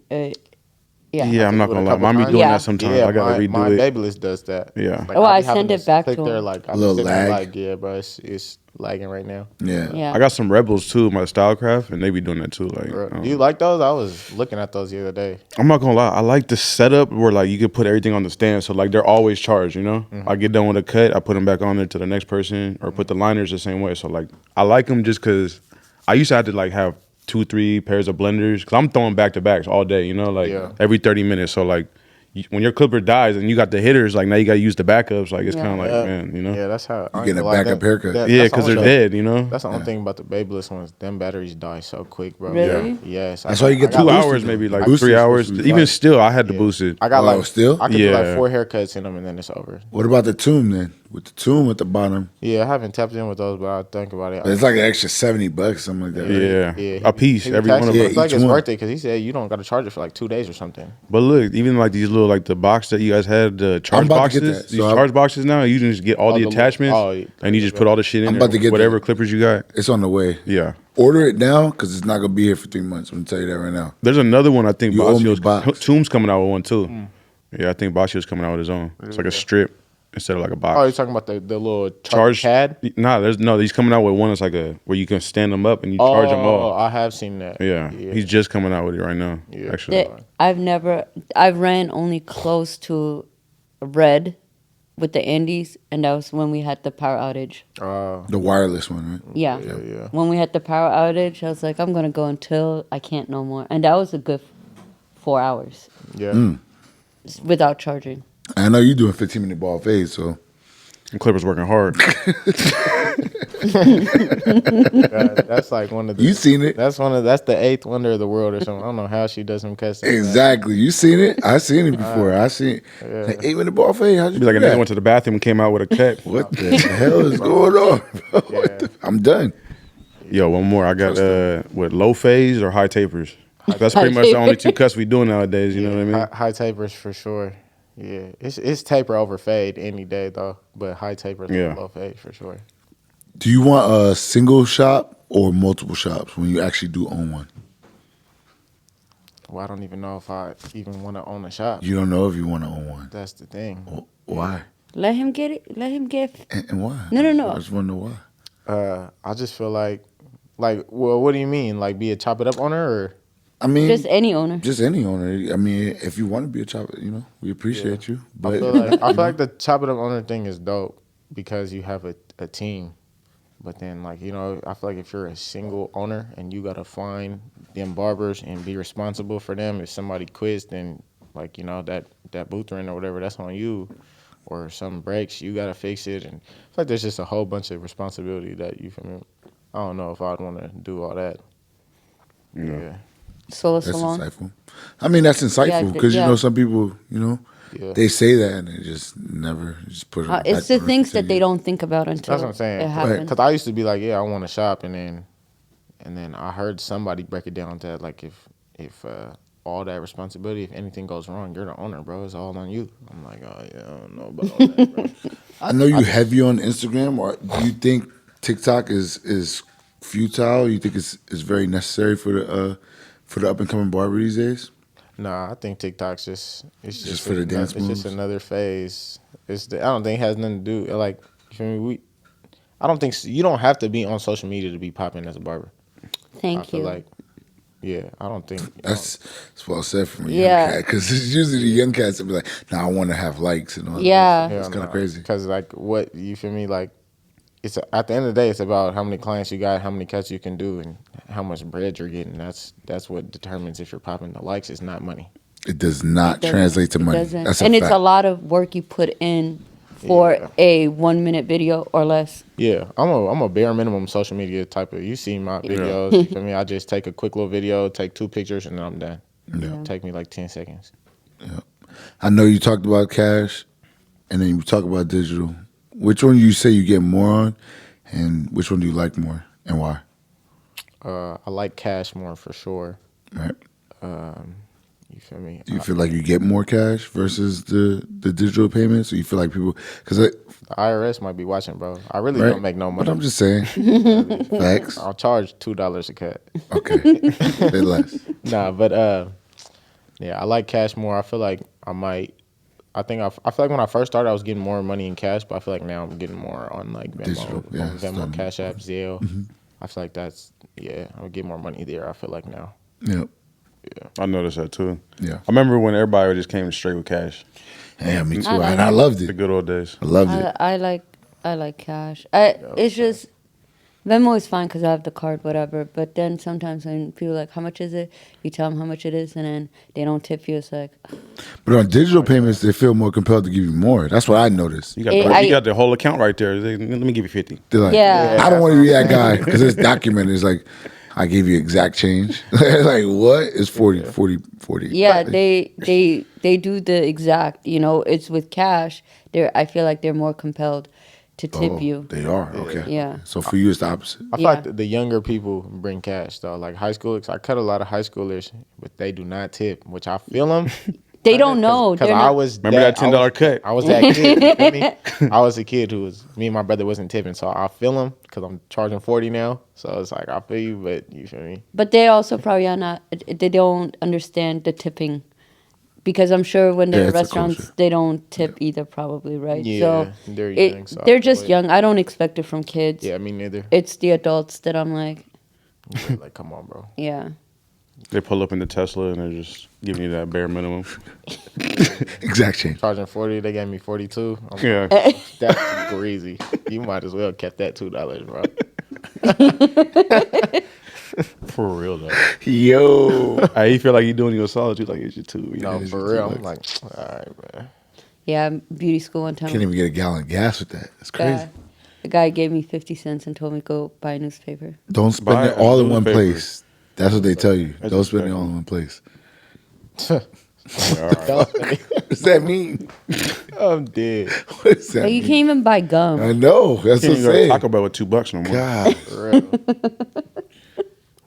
Yeah, I'm not Do it gonna a lie. couple Mine be times. doing Yeah. that sometimes. Yeah, I gotta redo my it. Babyliss does that. Yeah. Oh, I be having send it to back click to there, him. like, A I'm little sitting there lag. like, yeah, bro, it's lagging right now. Yeah. Yeah. I got some Rebels too, my Stylecraft, and they be doing that too. Like, Bro, do you like those? I was looking at those the other day. I'm not gonna lie, I like the setup where like you can put everything on the stand, so like they're always charged. You know, I get done with a cut, I put them back on there to the next person, or put the liners the same way. So like, I like them just because I used to have to like have 2-3 pairs of blenders because I'm throwing back to backs all day. You know, like Yeah. every 30 minutes. So like, when your clipper dies and you got the hitters, like now you got to use the backups. Like it's Yeah. kind of like, Yeah. man, you know, Yeah, that's how. I ain't getting a gonna lie, backup haircut. yeah, that's the because they're only- dead. You know, That's the only thing about the Babyliss ones. Them batteries die so quick, bro. Really? Yeah. Yes. That's why you get I got, 2 boosted, hours though. maybe, like Boosted 3 is hours. supposed to be Even like- still, I had to boost it. I got Oh, like still? I could do like Yeah. 4 haircuts in them and then it's over. What about the tomb then? With the tomb at the bottom, Yeah, I haven't tapped in with those, but I think about it. it's like an extra $70, something like that. Right? Yeah, he- a piece, he every texted one of me. them. It's like each it's one. worth it because he said you don't got to charge it for like 2 days or something. But look, even like these little, like the box that you guys had, the charge about to get boxes, that. these So I'm- charge boxes now, you can just get all Oh, the the attachments, little- oh, yeah. and you just put all the shit in I'm there, about to get whatever that. clippers you got. It's on the way. Yeah. Order it now because it's not gonna be here for 3 months. I'm gonna tell you that right now. There's another one, I think You owe me a Bacio's, box. Tomb's coming out with one too. Yeah, I think Bacio's coming out with his own. It's like a strip instead of like a Oh, box. you're talking about the little Charge pad? Nah, he's coming out with one that's like a where you can stand them up and you charge them Oh, all. I have seen that. Yeah. He's just coming out with it right now. Yeah. Actually, I've ran only close to red with the Andes, and that was when we had the power outage. The wireless one, right? Yeah. yeah. When we had the power outage, I was like, I'm gonna go until I can't no more, and that was a good 4 hours Yeah. without charging. I know you're doing 15-minute ball fade, so and Clipper's working hard. That's like one of the. you seen it. That's the 8th wonder of the world or something. I don't know how she does them cuts. like that. Exactly. You seen it? I seen it before. I seen it. Like 8-minute ball fade. How'd you Be like a do nigga that? went to the bathroom and came out with a cut. What the hell is going on? Bro? What the- I'm done. Yo, one more. I got what, low phase or high tapers. That's pretty much the only 2 cuts we do nowadays. You know what I mean? High tapers for sure. Yeah, it's taper over fade any day though, but high tapers Yeah. over low fade for sure. Do you want a single shop or multiple shops when you actually do own one? Well, I don't even know if I even want to own a shop. You don't know if you want to own one. That's the thing. Why? Let him get it. Let him get. And why? No. I just want to know why. I just feel like, well, what do you mean? Like, be a chop it up owner, or I mean, Just any owner. just any owner. I mean, if you want to be a chopper, we appreciate you. But I feel like the chop it up owner thing is dope because you have a team. But then, like, I feel like if you're a single owner and you gotta find them barbers and be responsible for them, if somebody quits, then like that booth rent or whatever, that's on you. Or something breaks, you gotta fix it, and I feel like there's just a whole bunch of responsibility that you feel me. I don't know if I'd want to do all that. Yeah. Solo that's salon. insightful. I mean, that's insightful because yeah. some people, Yeah. they say that and they just never just put it. It's the things that they don't think about until That's what I'm saying. it happens. Because I used to be like, yeah, I want to shop, and then I heard somebody break it down that like if all that responsibility, if anything goes wrong, you're the owner, bro. It's all on you. I'm like, oh yeah, I don't know about all that, bro. I know you heavy on Instagram, or do you think TikTok is futile? You think it's very necessary for the up and coming barber these days? Nah, I think TikTok's just for the dance It's moves? just another phase. I don't think it has nothing to do like. You feel me? I don't think you don't have to be on social media to be popping as a barber. I Thank feel you. like, yeah, I don't think That's well said from a Yeah. young cat because it's usually the young cats that be like, "Nah, I want to have likes and all." Yeah. that. It's kind of crazy. Because like what you feel me like. It's at the end of the day, it's about how many clients you got, how many cuts you can do, and how much bread you're getting. That's what determines if you're popping the likes. It's not money. It does not Doesn't- translate to it money. doesn't. That's a and fact. it's a lot of work you put in for Yeah. a 1 minute video or less. Yeah, I'm a bare minimum social media type of. You see my videos. You feel me? I just take a quick little video, take 2 pictures, and then I'm done. Yeah. Take me like 10 seconds. I know you talked about cash, and then you talk about digital. Which one you say you get more on, and which one do you like more, and why? I like cash more for sure. Right. You feel me? Do you feel like you get more cash versus the digital payments? Or you feel like people, because The IRS might be watching, bro. I really right? don't make no money. But I'm just saying, facts. I'll charge $2 a cut. Okay, say less. Nah, but yeah, I like cash more. I feel like I might. I feel like when I first started, I was getting more money in cash, but I feel like now I'm getting more on like Venmo, Digital, yeah, on Venmo, stuff. Cash App, Zelle. I feel like that's I would get more money there. I feel like now. Yep. I noticed that too. Yeah. I remember when everybody just came straight with cash. Yeah, me too. I like And I loved The it. good old days. I loved it. I like cash. It's just Venmo is fine because I have the card, whatever. But then sometimes when people are like, how much is it? You tell them how much it is, and then they don't tip you. It's like, But on digital payments, they feel more compelled to give you more. That's what I noticed. You got, I- you got the whole account right there. Let me give you 50. They're like, Yeah. I don't want to be that guy because it's documented. It's like, I gave you exact change. Like, what? It's 40. yeah, they do the exact. You know, it's with cash. I feel like they're more compelled to tip you. They are. Okay. Yeah. So for you, it's the opposite. I feel Yeah. like the younger people bring cash though, like high schoolers. I cut a lot of high schoolers, but they do not tip, which I feel them. They don't know. Because They're I not- was Remember that $10 cut? I was that kid. You feel me? I was a kid who was me and my brother wasn't tipping, so I feel them because I'm charging 40 now. So it's like I feel you, but you feel me? But they also probably are not. They don't understand the tipping, because I'm sure when they're Yeah, at it's a restaurants, culture. they don't tip either. Probably right. Yeah, so they're young, so I they're feel just like- young. I don't expect it from kids. Yeah, me neither. It's the adults that I'm like, Like, come on, bro. yeah. They pull up in the Tesla and they're just giving you that bare minimum. Exact change. Charging 40, they gave me 42. I'm Yeah. like, that's crazy. You might as well kept that $2, bro. For real though. Yo. You feel like you're doing you a solid. You like it's your two. You No, know? for real. I'm like, all right, man. Yeah, beauty school one time. Can't even get a gallon of gas with that. It's crazy. The guy gave me 50 cents and told me go buy a newspaper. Don't spend Buy it all in a one newspaper. place. That's what they tell you. That's Don't spend it disrespectful. all in one place. Yeah, all right. What does that mean? I'm dead. What does that Like, you mean? can't even buy gum. I know. That's Can't what I'm even go to saying. Taco Bell with $2 no more. God. For real.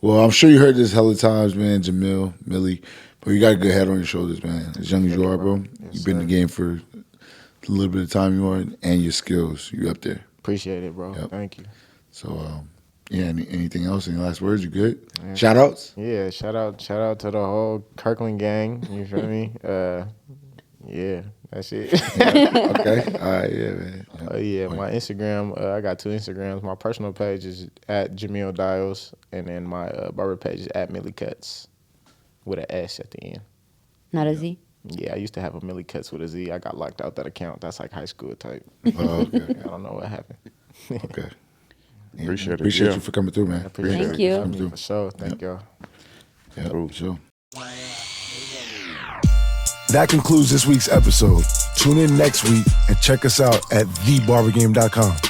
Well, I'm sure you heard this hella times, man, Jamil, Millie. But you got a good head on your shoulders, man. As young as you are, bro. You've been in the game for a little bit of time you are, and your skills. You up there. Appreciate it, bro. Yep. Thank you. So, yeah, anything else? Any last words? You good? Shout outs? Yeah, shout out to the whole Kirkland gang. You feel me? Yeah, that's it. Okay. All right, yeah, man. Yeah, my Instagram, I got 2 Instagrams. My personal page is at Jamil Dials, and then my barber page is at Millie Cuts with an S at the end. Not a Z. Yeah, I used to have a Millie Cuts with a Z. I got locked out that account. That's like high school type. Oh, okay. I don't know what happened. Okay. Yeah, Appreciate it, Appreciate yeah. you for coming through, man. Appreciate Thank it. you. Coming through. For sure. Thank y'all. Yeah, for sure. That concludes this week's episode. Tune in next week and check us out at thebarbergame.com.